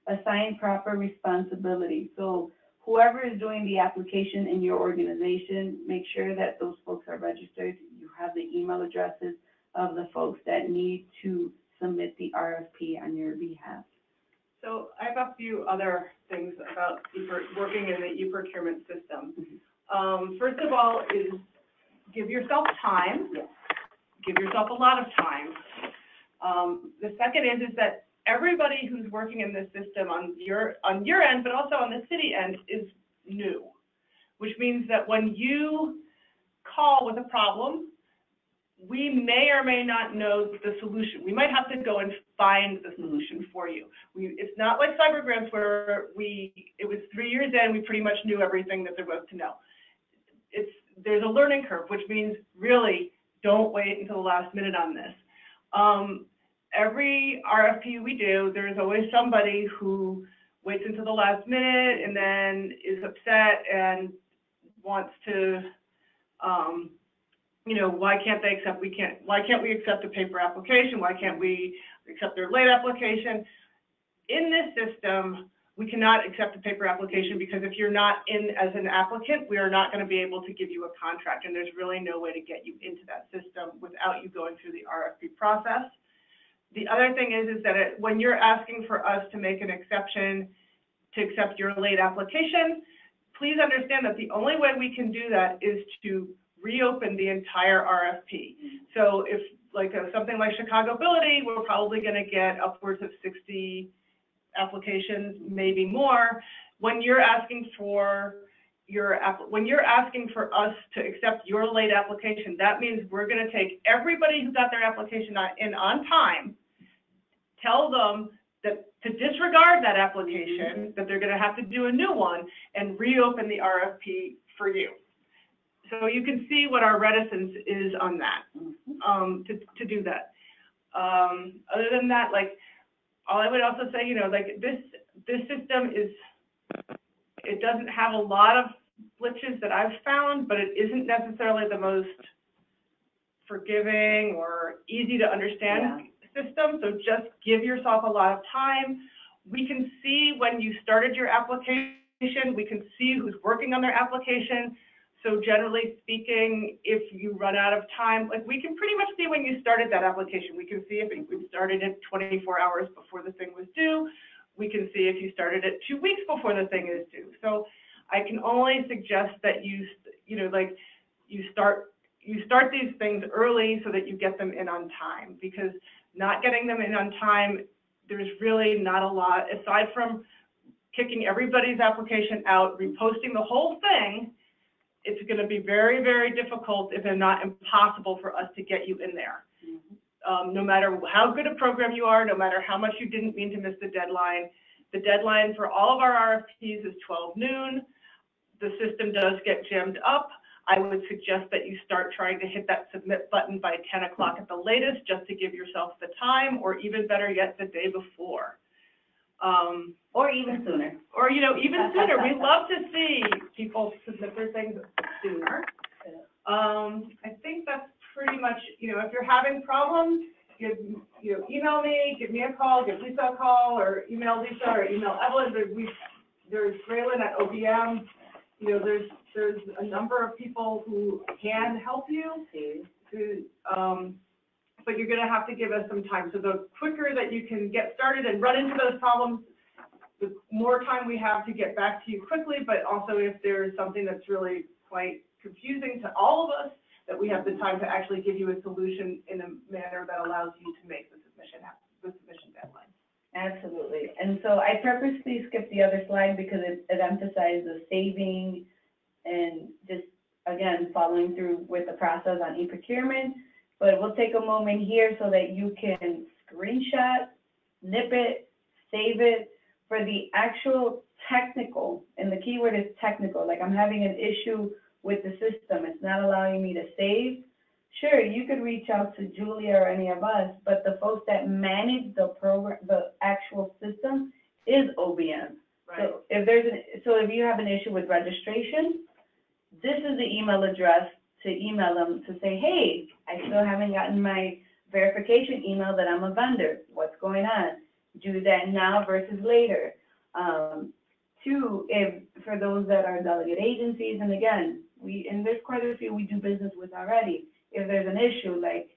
Assign proper responsibility. So whoever is doing the application in your organization, make sure that those folks are registered. You have the email addresses of the folks that need to submit the RFP on your behalf. So I have a few other things about working in the e-procurement system. First of all is give yourself time. Yes. Give yourself a lot of time. The second is that everybody who's working in this system on your end, but also on the city end, is new, which means that when you call with a problem, we may or may not know the solution. We might have to go and find the solution for you. It's not like cyber grants where it was 3 years in, we pretty much knew everything that there was to know. There's a learning curve, which means really don't wait until the last minute on this. Every RFP we do, there's always somebody who waits until the last minute and then is upset and wants to, why can't they accept, why can't we accept a paper application? Why can't we accept their late application? In this system, we cannot accept a paper application because if you're not in as an applicant, we are not going to be able to give you a contract, and there's really no way to get you into that system without you going through the RFP process. The other thing is that when you're asking for us to make an exception to accept your late application, please understand that the only way we can do that is to reopen the entire RFP. So if something like Chicagobility, we're probably going to get upwards of 60 applications, maybe more. When you're asking for us to accept your late application, that means we're going to take everybody who got their application in on time, tell them that to disregard that application, that they're going to have to do a new one and reopen the RFP for you. So you can see what our reticence is on that, to do that. Other than that, all I would also say, this system it doesn't have a lot of glitches that I've found, but it isn't necessarily the most forgiving or easy to understand system. So just give yourself a lot of time. We can see when you started your application. We can see who's working on their application. So generally speaking, if you run out of time, like we can pretty much see when you started that application. We can see if you started it 24 hours before the thing was due. We can see if you started it 2 weeks before the thing is due. So I can only suggest that you start these things early so that you get them in on time, because not getting them in on time, there's really not a lot, aside from kicking everybody's application out, reposting the whole thing. It's going to be very, very difficult, if not impossible, for us to get you in there. No matter how good a program you are, no matter how much you didn't mean to miss the deadline for all of our RFPs is 12 noon. The system does get jammed up. I would suggest that you start trying to hit that submit button by 10 o'clock at the latest, just to give yourself the time, or even better yet, the day before. Or even sooner. Or, even sooner. We love to see people submit their things sooner. I think that's pretty much, if you're having problems, email me, give me a call, give Lisa a call, or email Lisa, or email Evelyn. There's Graylin at OBM. There's a number of people who can help you. But you're going to have to give us some time. So the quicker that you can get started and run into those problems, the more time we have to get back to you quickly. But also, if there's something that's really quite confusing to all of us, that we have the time to actually give you a solution in a manner that allows you to make the submission deadline. Absolutely. And so I purposely skipped the other slide because it emphasized the saving and just, again, following through with the process on e-procurement. But we'll take a moment here so that you can screenshot, nip it, save it for the actual technical, and the keyword is technical, like I'm having an issue with the system, it's not allowing me to save. Sure, you could reach out to Julia or any of us, but the folks that manage the program, the actual system, is OBM. Right. So if you have an issue with registration, this is the email address to email them to say, hey, I still haven't gotten my verification email that I'm a vendor. What's going on? Do that now versus later. Two, for those that are delegate agencies, and again, and there's quite a few we do business with already. If there's an issue, like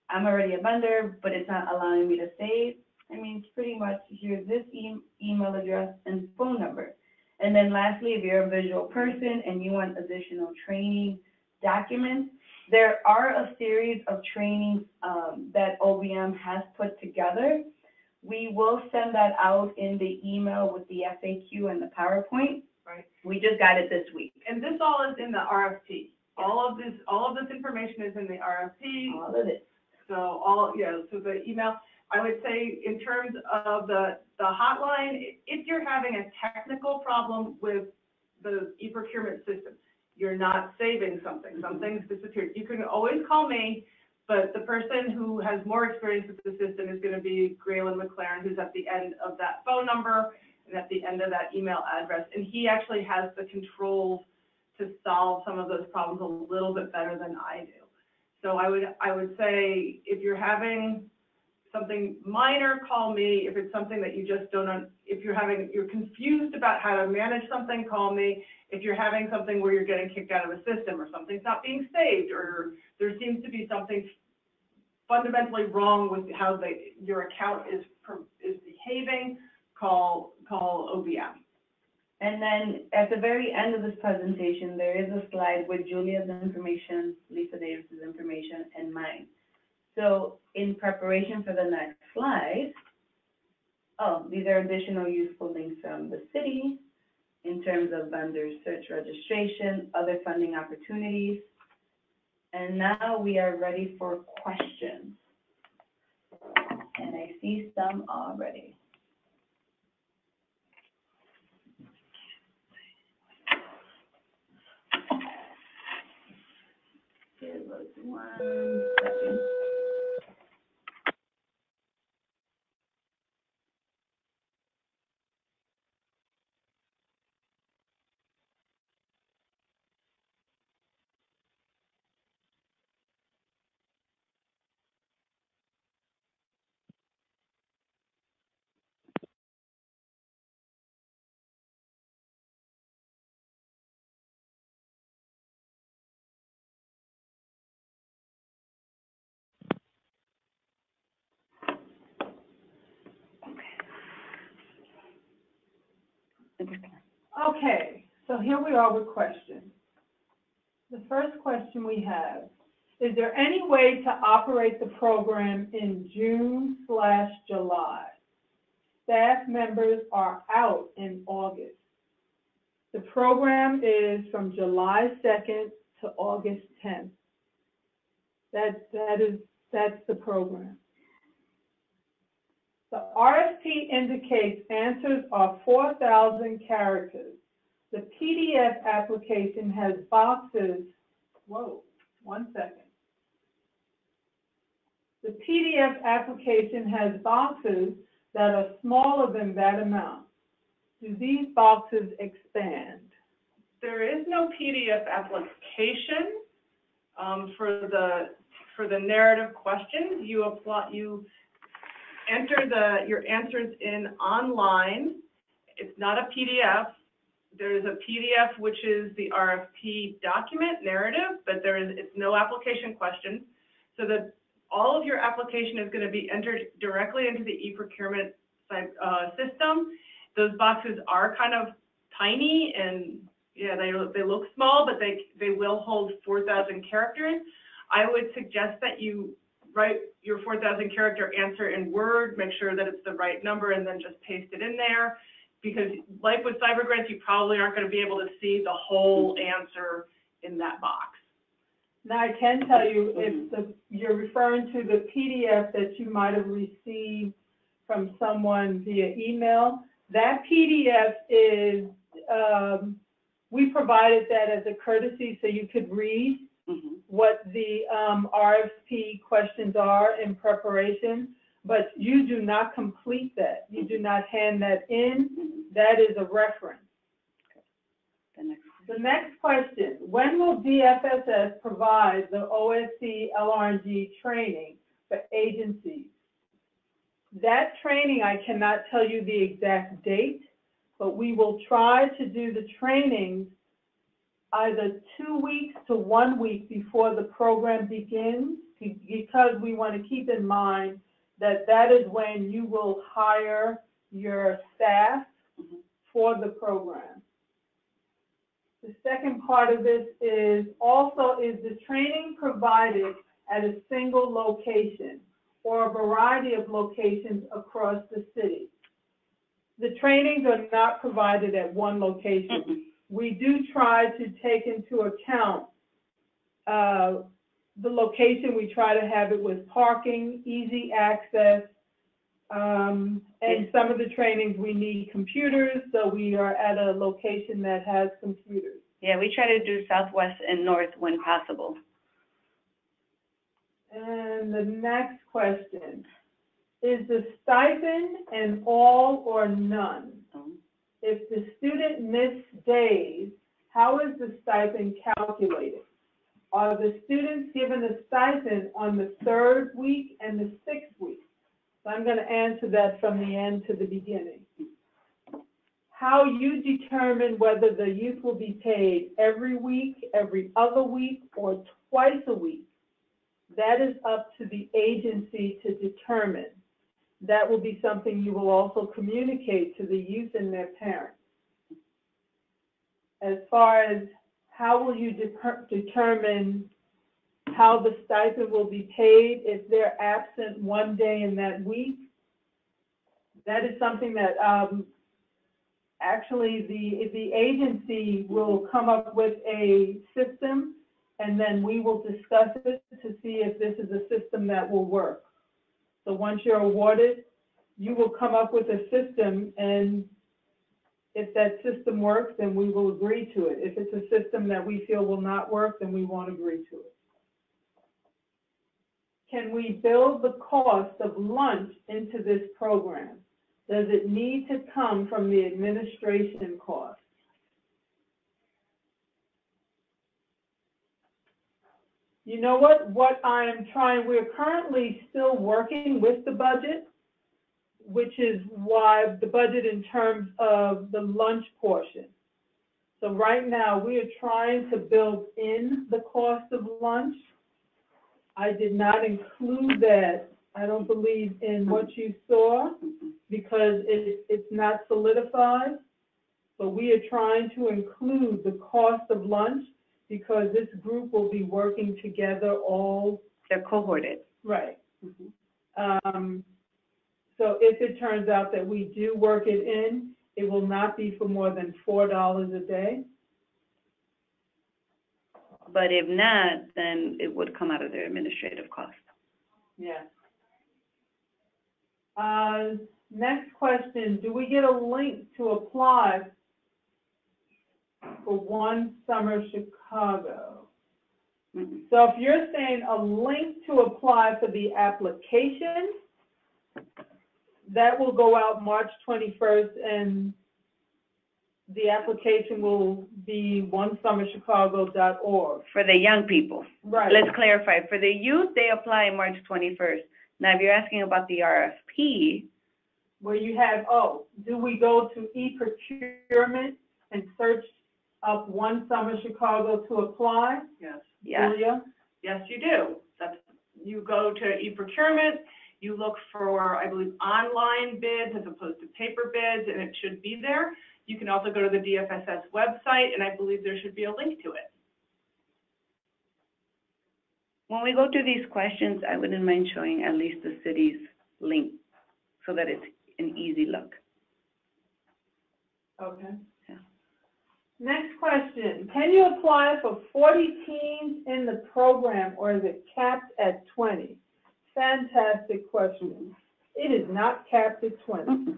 I'm already a vendor, but it's not allowing me to save, it's pretty much here's this email address and phone number. And then lastly, if you're a visual person and you want additional training documents, there are a series of trainings that OBM has put together. We will send that out in the email with the FAQ and the PowerPoint. Right. We just got it this week. And this all is in the RFP. All of this information is in the RFP. All of it. So so the email, I would say in terms of the hotline, if you're having a technical problem with the e-procurement system, you're not saving something, something's disappeared, you can always call me, but the person who has more experience with the system is going to be Graylin McLaren, who's at the end of that phone number and at the end of that email address, and he actually has the controls to solve some of those problems a little bit better than I do. So I would say if you're having something minor, call me. If it's something that you just don't, if you're confused about how to manage something, call me. If you're having something where you're getting kicked out of the system, or something's not being saved, or there seems to be something fundamentally wrong with how your account is behaving, call OBM. And then at the very end of this presentation, there is a slide with Julia's information, Lisa Davis's information, and mine. So in preparation for the next slide, these are additional useful links from the city in terms of vendor search registration, other funding opportunities. And now we are ready for questions. And I see some already. Give us 1 second. Okay, so here we are with questions. The first question we have, is there any way to operate the program in June/July? Staff members are out in August. The program is from July 2nd to August 10th. That's the program. The RFP indicates answers are 4,000 characters. The PDF application has boxes, whoa, 1 second. The PDF application has boxes that are smaller than that amount. Do these boxes expand? There is no PDF application for the narrative questions. You enter your answers in online. It's not a PDF. There is a PDF, which is the RFP document narrative, but it's no application questions. So that all of your application is going to be entered directly into the e-procurement system. Those boxes are kind of tiny, and yeah, they look small, but they will hold 4,000 characters. I would suggest that you write your 4,000 character answer in Word, make sure that it's the right number, and then just paste it in there. Because like with cyber grants, you probably aren't going to be able to see the whole answer in that box. Now, I can tell you, if you're referring to the PDF that you might have received from someone via email, that PDF is, we provided that as a courtesy so you could read what the RFP questions are in preparation, but you do not complete that. You do not hand that in. That is a reference. The next question, when will DFSS provide the OSC LRNG training for agencies? That training, I cannot tell you the exact date, but we will try to do the trainings either 2 weeks to 1 week before the program begins, because we want to keep in mind that that is when you will hire your staff for the program. The second part of this is the training provided at a single location or a variety of locations across the city? The trainings are not provided at one location. We do try to take into account the location. We try to have it with parking, easy access, and some of the trainings we need computers, so we are at a location that has computers. Yeah, we try to do southwest and north when possible. And the next question, is the stipend an all or none? If the student missed days, how is the stipend calculated? Are the students given a stipend on the 3rd week and the 6th week? So I'm going to answer that from the end to the beginning. How you determine whether the youth will be paid every week, every other week, or twice a week, that is up to the agency to determine. That will be something you will also communicate to the youth and their parents. As far as how will you determine how the stipend will be paid if they're absent 1 day in that week, that is something that actually the agency will come up with a system, and then we will discuss it to see if this is a system that will work. So once you're awarded, you will come up with a system, and if that system works, then we will agree to it. If it's a system that we feel will not work, then we won't agree to it. Can we build the cost of lunch into this program? Does it need to come from the administration cost? You know what we're currently still working with the budget, which is why the budget in terms of the lunch portion. So right now we are trying to build in the cost of lunch. I did not include that, I don't believe, in what you saw because it's not solidified, but we are trying to include the cost of lunch because this group will be working together all. They're cohorted. Right. So if it turns out that we do work it in, it will not be for more than $4 a day. But if not, then it would come out of their administrative cost. Yeah. Next question, do we get a link to apply for One Summer Chicago? So if you're saying a link to apply for the application, that will go out March 21st, and the application will be onesummerchicago.org. For the young people. Right. Let's clarify. For the youth, they apply March 21st. Now, if you're asking about the RFP. Where you have, do we go to e-procurement and search up One Summer Chicago to apply? Yes. Yeah. Julia? Yes, you do. You go to e-procurement, you look for, I believe, online bids as opposed to paper bids, and it should be there. You can also go to the DFSS website, and I believe there should be a link to it. When we go to these questions, I wouldn't mind showing at least the city's link so that it's an easy look. Okay. Yeah. Next question, can you apply for 40 teams in the program, or is it capped at 20? Fantastic question. It is not capped at 20.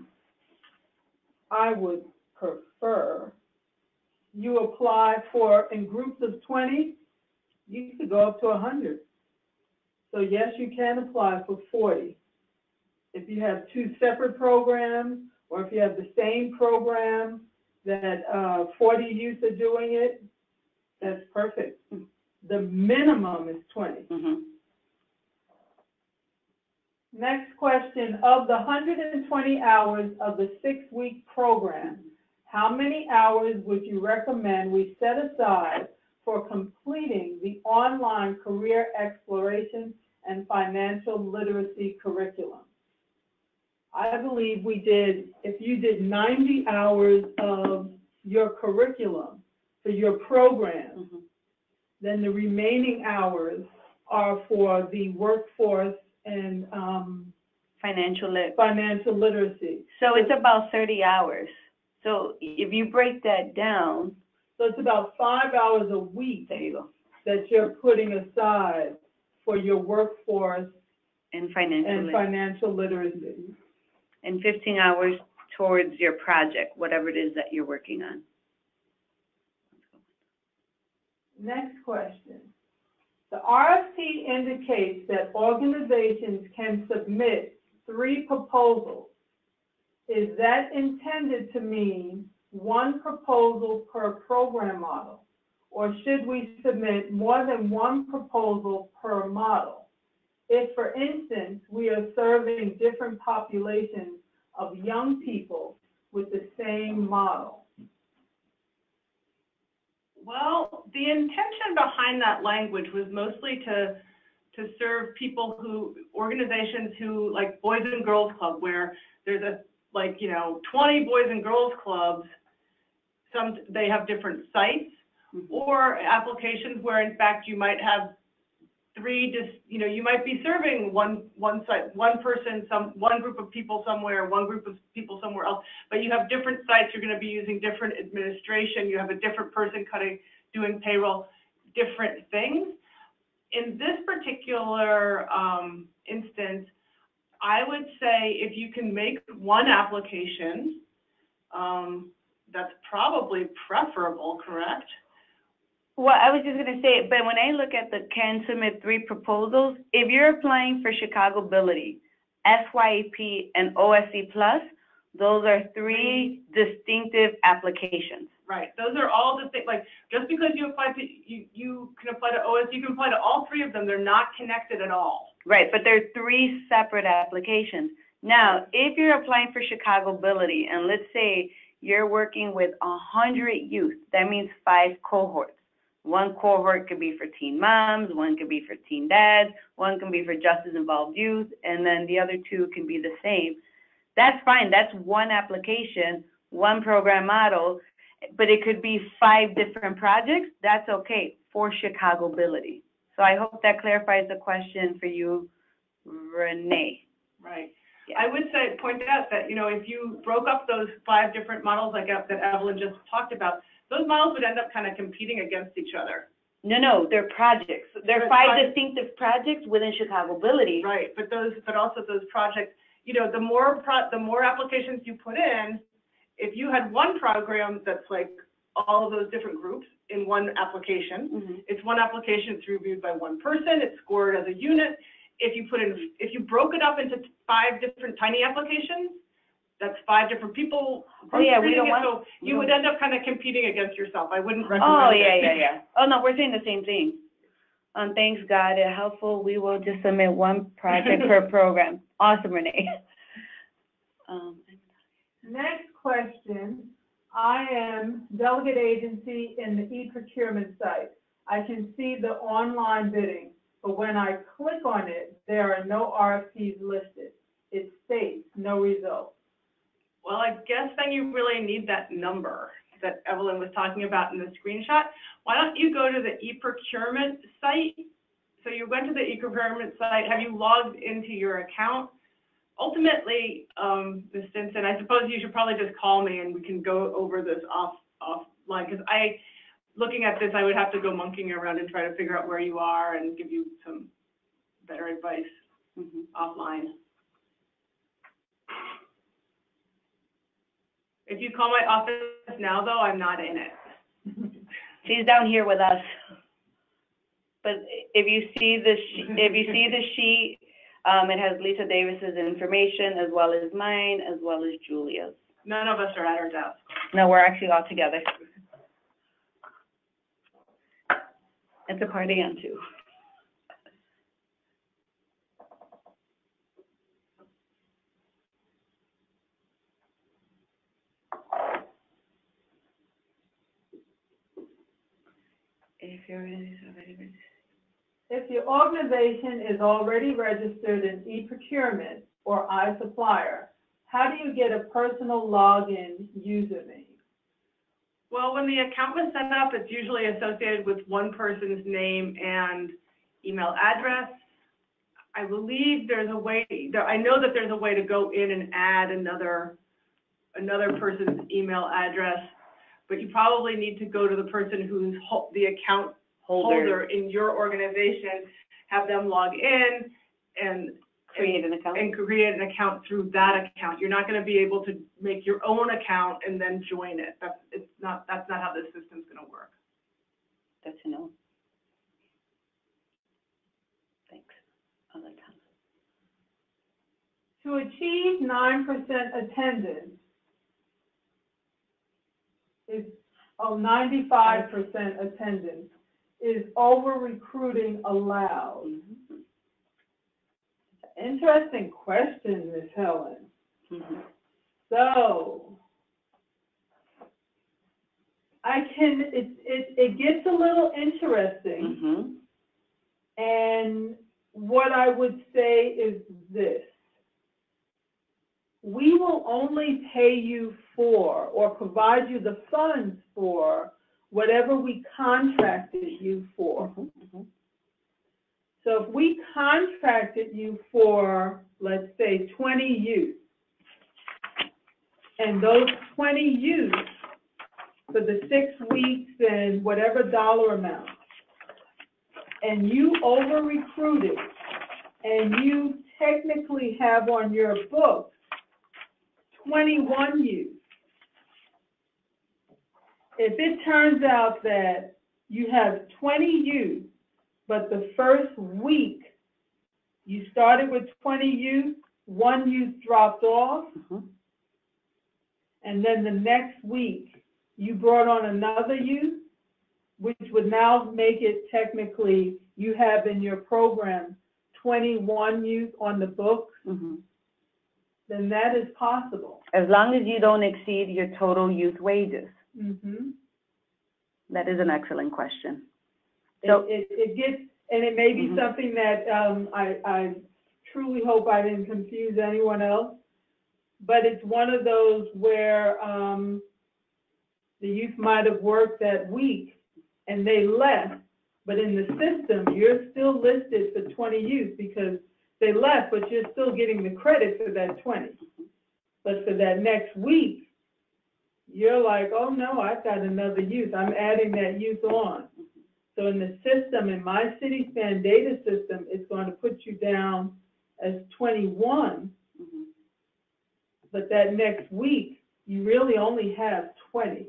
I would prefer you apply for, in groups of 20, you could go up to 100. So yes, you can apply for 40. If you have two separate programs, or if you have the same program that 40 youth are doing it, that's perfect. The minimum is 20. Next question, of the 120 hours of the 6-week program, how many hours would you recommend we set aside for completing the online career exploration and financial literacy curriculum? I believe we did, if you did 90 hours of your curriculum for your program, then the remaining hours are for the workforce and financial literacy. So it's about 30 hours. So if you break that down. So it's about 5 hours a week. There you go. That you're putting aside for your workforce and financial literacy. And 15 hours towards your project, whatever it is that you're working on. Next question. The RFP indicates that organizations can submit 3 proposals. Is that intended to mean 1 proposal per program model? Or should we submit more than 1 proposal per model? If, for instance, we are serving different populations of young people with the same model? Well, the intention behind that language was mostly to serve people organizations who, like Boys and Girls Club, where there's 20 Boys and Girls Clubs, they have different sites, or applications where, in fact, you might have 3, you might be serving one site, one person, one group of people somewhere, one group of people somewhere else, but you have different sites. You're going to be using different administration. You have a different person doing payroll, different things. In this particular instance, I would say if you can make 1 application, that's probably preferable, correct? Well, I was just going to say, but when I look at the can submit 3 proposals, if you're applying for Chicagobility, SYEP, and OSC Plus, those are 3 distinctive applications. Right. Those are all distinct. Like, just because you apply to, you can apply to OSC, you can apply to all 3 of them. They're not connected at all. Right, but they're 3 separate applications. Now, if you're applying for Chicagobility, and let's say you're working with 100 youth, that means 5 cohorts. 1 cohort could be for teen moms, 1 could be for teen dads, 1 can be for justice-involved youth, and then the other 2 can be the same. That's fine. That's 1 application, 1 program model. but it could be 5 different projects, that's okay for Chicagobility. So I hope that clarifies the question for you, Renee. Right. Yeah. I would say, point out that, you know, if you broke up those 5 different models like that Evelyn just talked about, those models would end up kind of competing against each other. No, they're projects. They're 5 distinctive projects within Chicagobility. Right, but also those projects, you know, the more applications you put in, if you had one program that's like all of those different groups in one application, it's one application, it's reviewed by one person, it's scored as a unit. If you broke it up into 5 different tiny applications, that's 5 different people. Oh yeah, we don't want. So you would end up kind of competing against yourself. I wouldn't recommend it. Yeah. Oh no, we're saying the same thing. Thanks God, it's helpful. We will just submit 1 project per program. Awesome, Renee. Next question. I am delegate agency in the e-procurement site. I can see the online bidding, but when I click on it, there are no RFPs listed. It states no results. Well, I guess then you really need that number that Evelyn was talking about in the screenshot. Why don't you go to the e-procurement site? So you went to the e-procurement site. Have you logged into your account? Ultimately, Ms. Stinson, I suppose you should probably just call me and we can go over this offline, because looking at this, I would have to go monkeying around and try to figure out where you are and give you some better advice offline. If you call my office now, though, I'm not in it. She's down here with us. But if you see the sheet, it has Lisa Davis's information as well as mine, as well as Julia's. None of us are at our desk. No, we're actually all together. It's a party on 2. If your organization is already registered in e-procurement or iSupplier, how do you get a personal login username? Well, when the account was set up, it's usually associated with one person's name and email address. I believe there's a way, I know that there's a way to go in and add another person's email address, but you probably need to go to the person who's the account holder in your organization, have them log in and create an account through that account. You're not going to be able to make your own account and then join it. That's not how this system's going to work. Good to know. Thanks. Other time. To achieve 9% attendance is 95% attendance. Is over-recruiting allowed? Interesting question, Ms. Helen. So, it gets a little interesting. And what I would say is this. We will only pay you for or provide you the funds for whatever we contracted you for. So if we contracted you for, let's say, 20 youth, and those 20 youth for the 6 weeks and whatever dollar amount, and you over-recruited, and you technically have on your books 21 youth, if it turns out that you have 20 youth, but the first week you started with 20 youth, 1 youth dropped off, and then the next week you brought on another youth, which would now make it technically you have in your program 21 youth on the books, then that is possible. As long as you don't exceed your total youth wages. That is an excellent question. So it gets, and it may be something that I truly hope I didn't confuse anyone else, but it's one of those where The youth might have worked that week and they left, but in the system, you're still listed for 20 youth because they left, but you're still getting the credit for that 20. But for that next week, you're like, oh no, I've got another youth. I'm adding that youth on. So in the system, in my city span data system, it's going to put you down as 21. But that next week, you really only have 20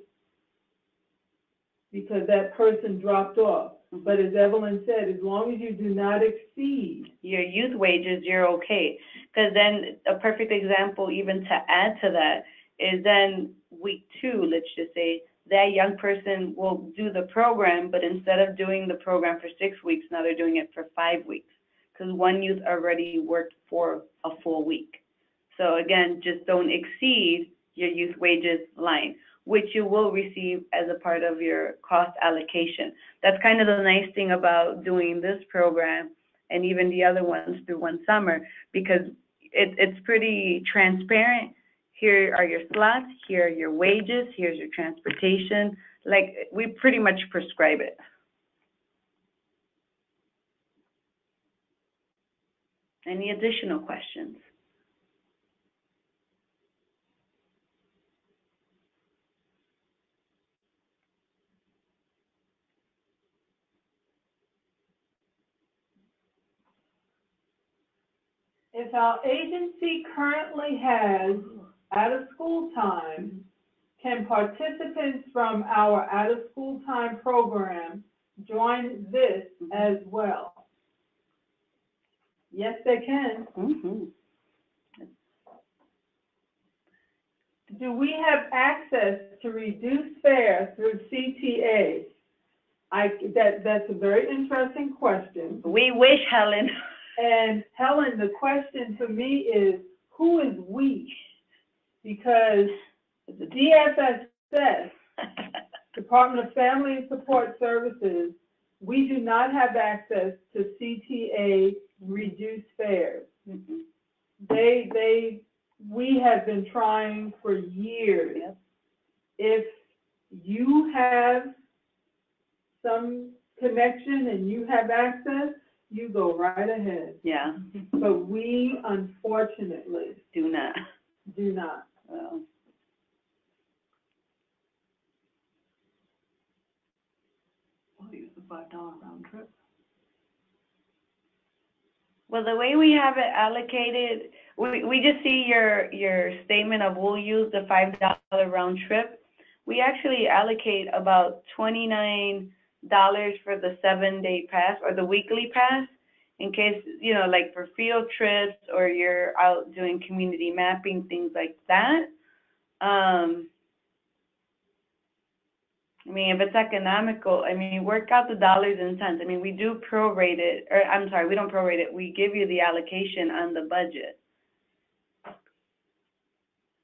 because that person dropped off. But as Evelyn said, as long as you do not exceed your youth wages, you're okay. Because then a perfect example, even to add to that, is then week 2, let's just say, that young person will do the program, but instead of doing the program for 6 weeks, now they're doing it for 5 weeks. Because one youth already worked for a full week. So again, just don't exceed your youth wages line, which you will receive as a part of your cost allocation. That's kind of the nice thing about doing this program and even the other ones through One Summer, because it's pretty transparent. Here are your slots, here are your wages, here's your transportation. Like, we pretty much prescribe it. Any additional questions? if our agency currently has out-of-school time, can participants from our out-of-school time program join this as well? Yes, they can. Do we have access to reduced fare through CTA? That's a very interesting question. We wish, Helen. And Helen, the question for me is, who is we? Because the DFSS, Department of Family and Support Services, we do not have access to CTA reduced fares. We have been trying for years. Yep. If you have some connection and you have access, you go right ahead. Yeah. But we, unfortunately, Do not. do not. Well, We'll use the $5 round trip. well, the way we have it allocated, we just see your statement of we'll use the $5 round trip. We actually allocate about $29 for the 7-day pass or the weekly pass, in case, like for field trips or you're out doing community mapping, things like that. I mean, if it's economical, work out the dollars and cents. We do prorate it, or I'm sorry, we don't prorate it. We give you the allocation on the budget.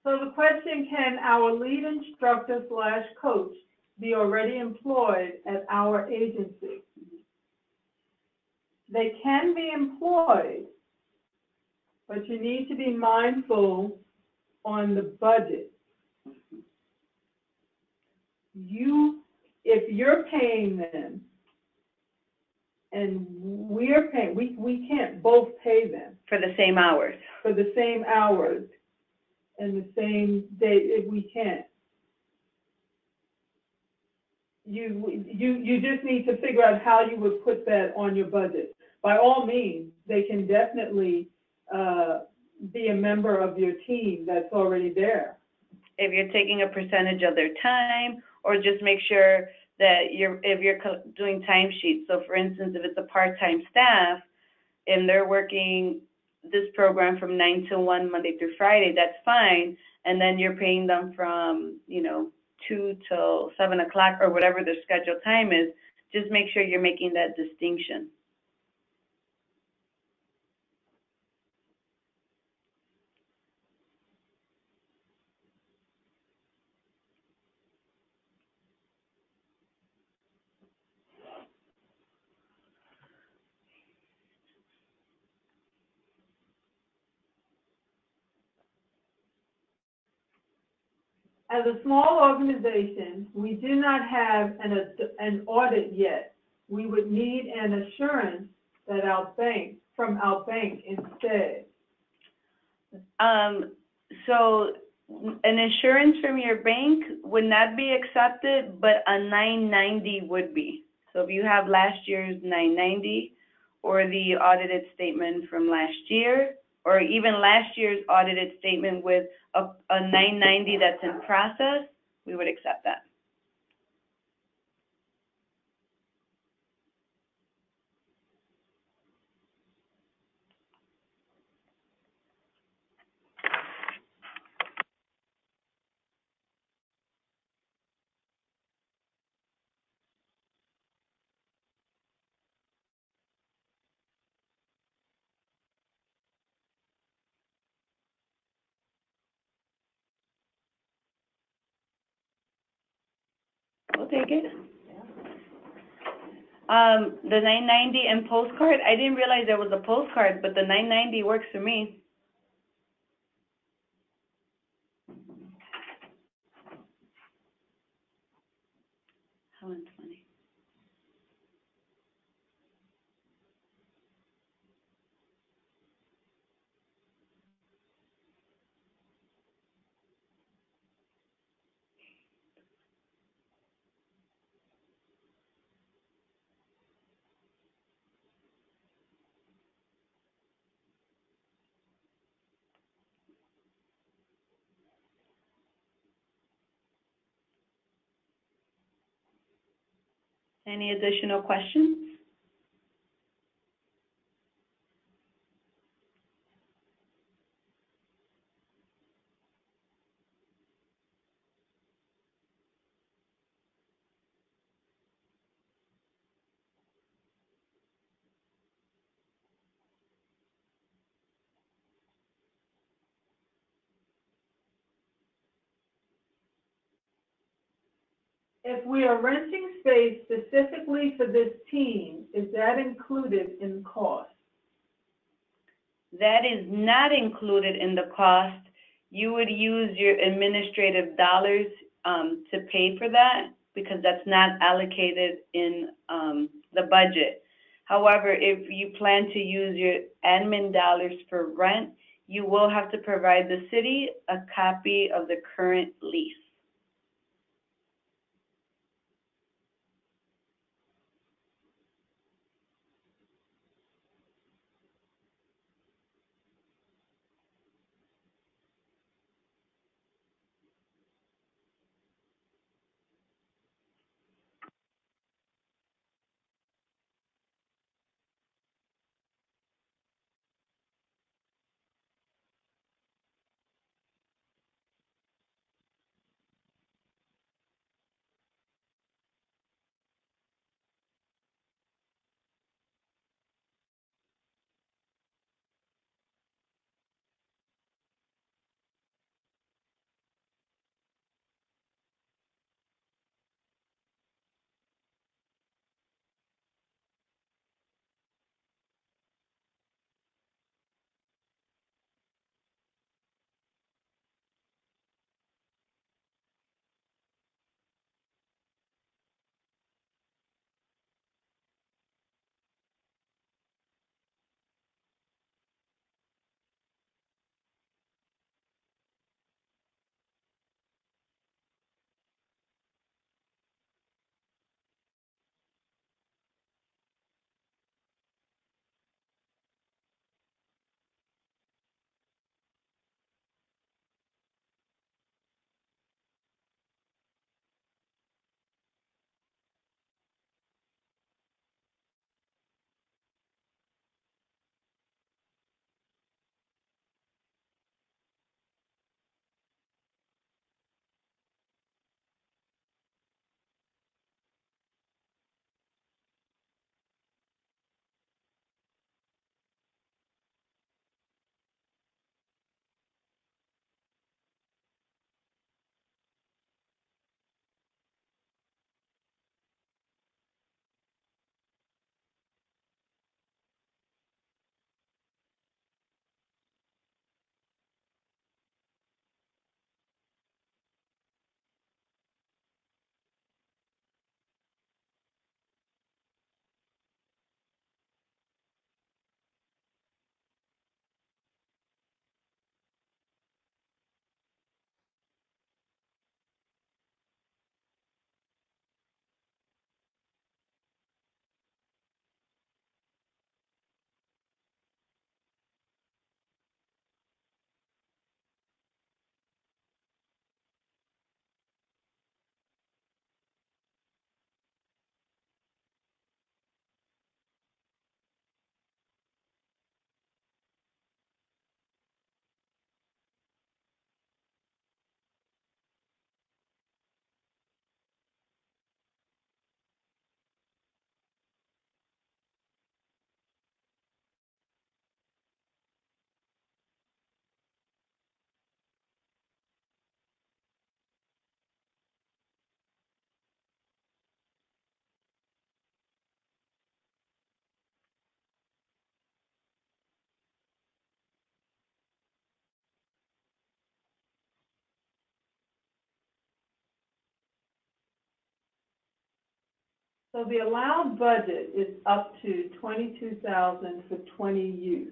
So the question, can our lead instructor / coach be already employed at our agency? They can be employed, but you need to be mindful on the budget. If you're paying them and we're paying, we can't both pay them For the same hours. for the same hours and the same day, if we can't. You just need to figure out how you would put that on your budget. By all means, they can definitely be a member of your team that's already there. If you're taking a percentage of their time, or just make sure that if you're doing timesheets. So for instance, if it's a part-time staff and they're working this program from 9 to 1 Monday through Friday, that's fine. And then you're paying them from 2 till 7 o'clock or whatever their scheduled time is. Just make sure you're making that distinction. As a small organization, we do not have an audit yet. We would need an assurance that from our bank instead. So an insurance from your bank would not be accepted, but a 990 would be. So if you have last year's 990 or the audited statement from last year, or even last year's audited statement with a 990 that's in process, we would accept that. We'll take it. The 990 and postcard, I didn't realize there was a postcard, but the 990 works for me. How in 20? Any additional questions? If we are renting space specifically for this team, is that included in cost? That is not included in the cost. You would use your administrative dollars to pay for that because that's not allocated in the budget. However, if you plan to use your admin dollars for rent, you will have to provide the city a copy of the current lease. So the allowed budget is up to 22,000 for 20 use.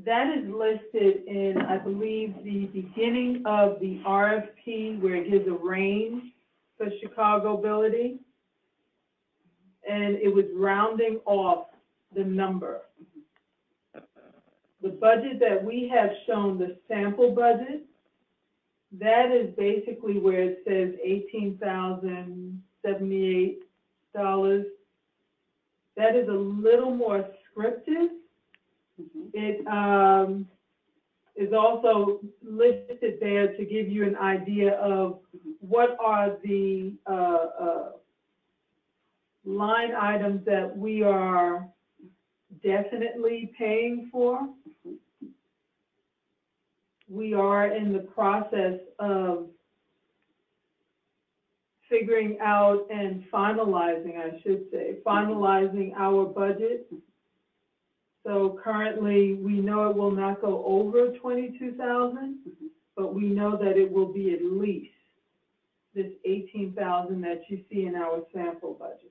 That is listed in, I believe, the beginning of the RFP, where it gives a range for Chicagobility. And it was rounding off the number. The budget that we have shown, the sample budget, that is basically where it says $18,078. That is a little more scripted. It is also listed there to give you an idea of what are the line items that we are definitely paying for. We are in the process of figuring out and finalizing, I should say, finalizing our budget. So currently, we know it will not go over 22,000, but we know that it will be at least this 18,000 that you see in our sample budget.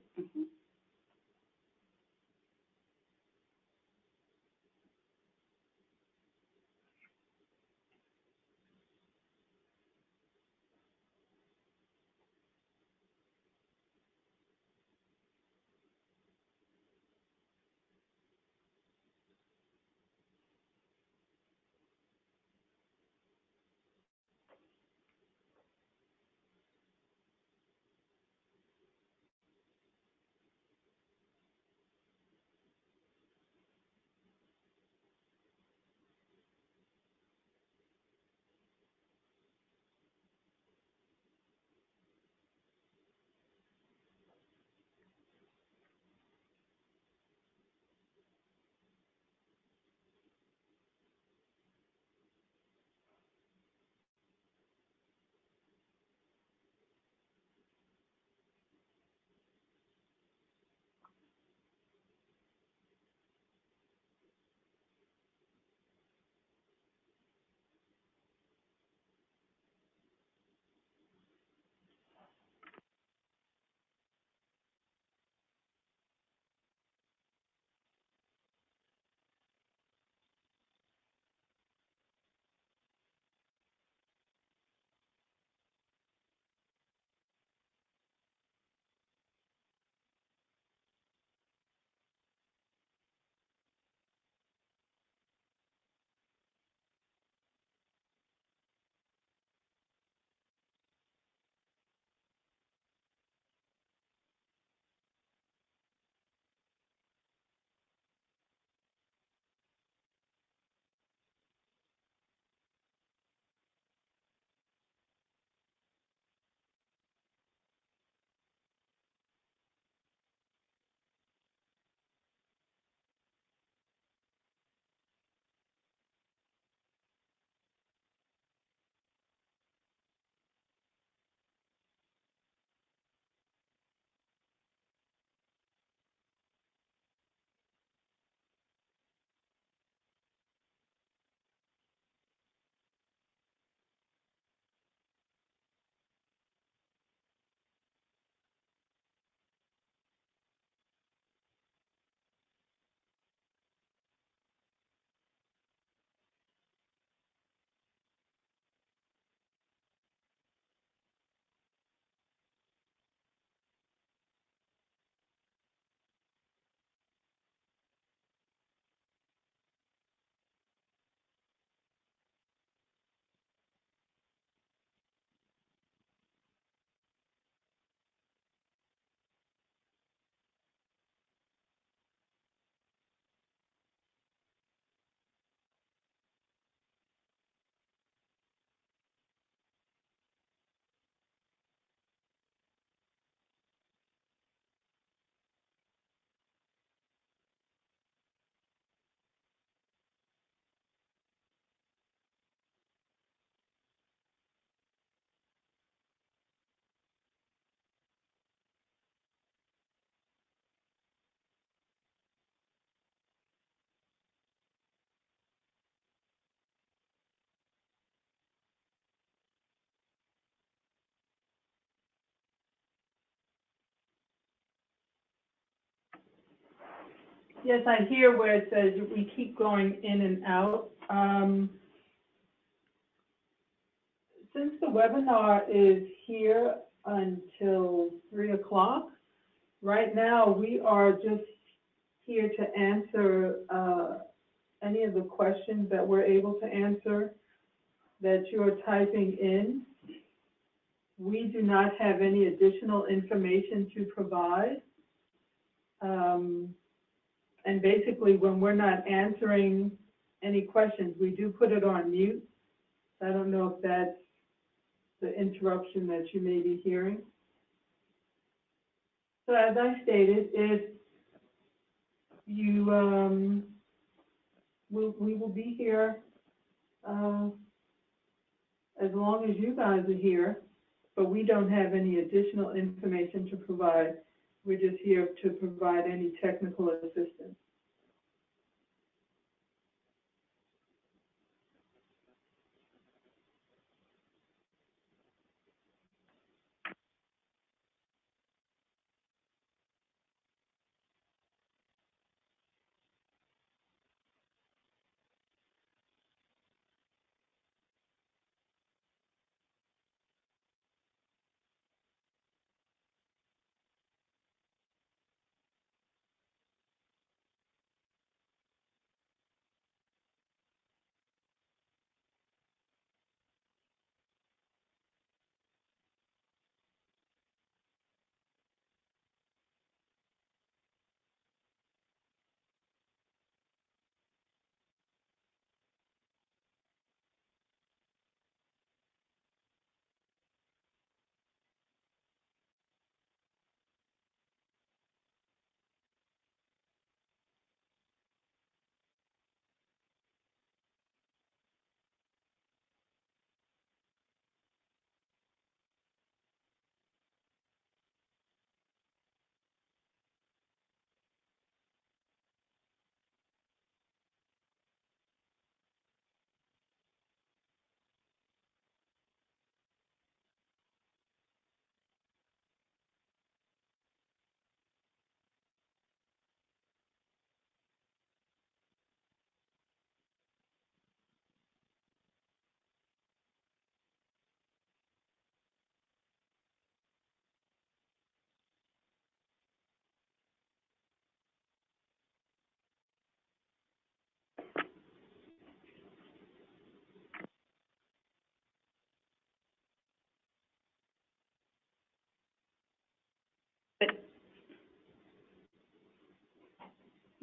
Yes, I hear where it says we keep going in and out. Since the webinar is here until 3 o'clock, right now we are just here to answer any of the questions that we're able to answer that you're typing in. We do not have any additional information to provide. And basically, when we're not answering any questions, we do put it on mute. I don't know if that's the interruption that you may be hearing. So as I stated, if you, we will be here as long as you guys are here, but we don't have any additional information to provide. We're just here to provide any technical assistance.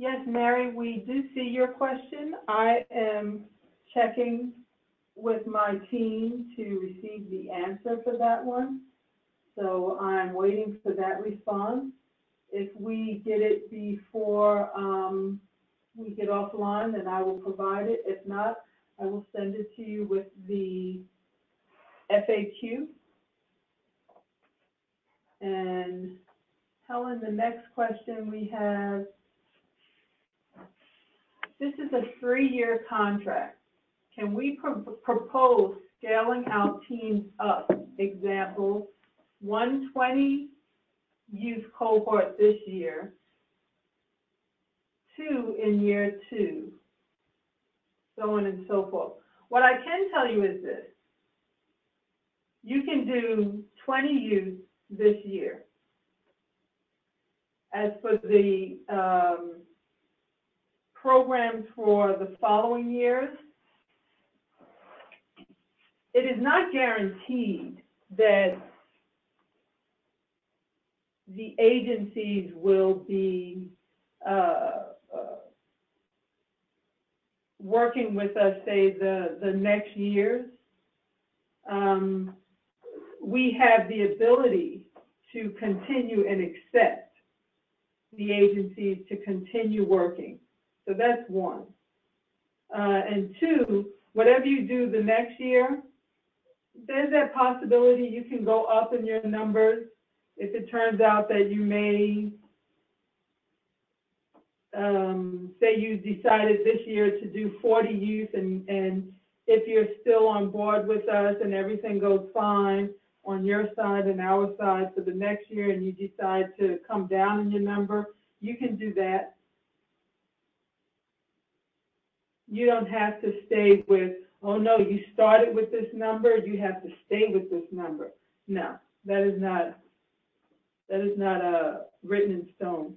Yes, Mary, we do see your question. I am checking with my team to receive the answer for that one. So I'm waiting for that response. If we get it before we get offline, then I will provide it. If not, I will send it to you with the FAQ. And Helen, the next question we have, this is a 3-year contract. Can we propose scaling our teams up? Example, 120 youth cohort this year, 2 in year 2, so on and so forth. What I can tell you is this. You can do 20 youth this year. As for the programs for the following years, it is not guaranteed that the agencies will be working with us, say, the next years. We have the ability to continue and accept the agencies to continue working. So that's one. And 2, whatever you do the next year, there's that possibility you can go up in your numbers if it turns out that you may, say you decided this year to do 40 youth, and if you're still on board with us and everything goes fine on your side and our side for the next year, and you decide to come down in your number, you can do that. You don't have to stay with, oh no, you started with this number, you have to stay with this number. No, that is not written in stone.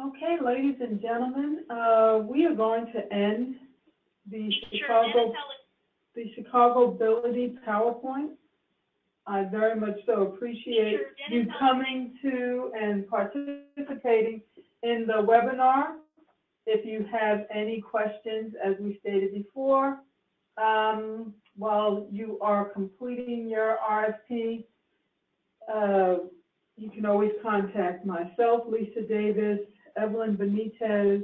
Okay, ladies and gentlemen, we are going to end the Chicagobility PowerPoint. I very much so appreciate you coming to and participating in the webinar. If you have any questions, as we stated before, while you are completing your RFP, you can always contact myself, Lisa Davis, Evelyn Benitez,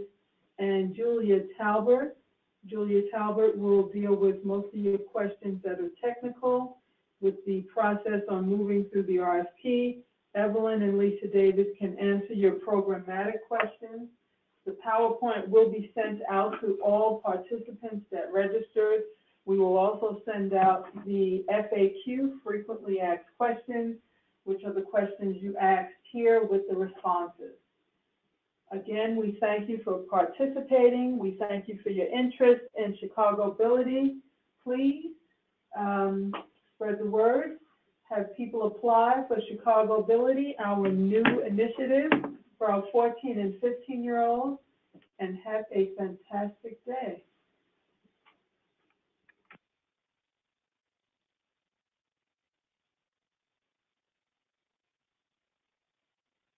and Julia Talbert. Julia Talbert will deal with most of your questions that are technical with the process on moving through the RFP. Evelyn and Lisa Davis can answer your programmatic questions. The PowerPoint will be sent out to all participants that registered. We will also send out the FAQ, frequently asked questions, which are the questions you asked here with the responses. Again, we thank you for participating. We thank you for your interest in Chicagobility. Please spread the word. Have people apply for Chicagobility, our new initiative for our 14 and 15-year-olds, and have a fantastic day.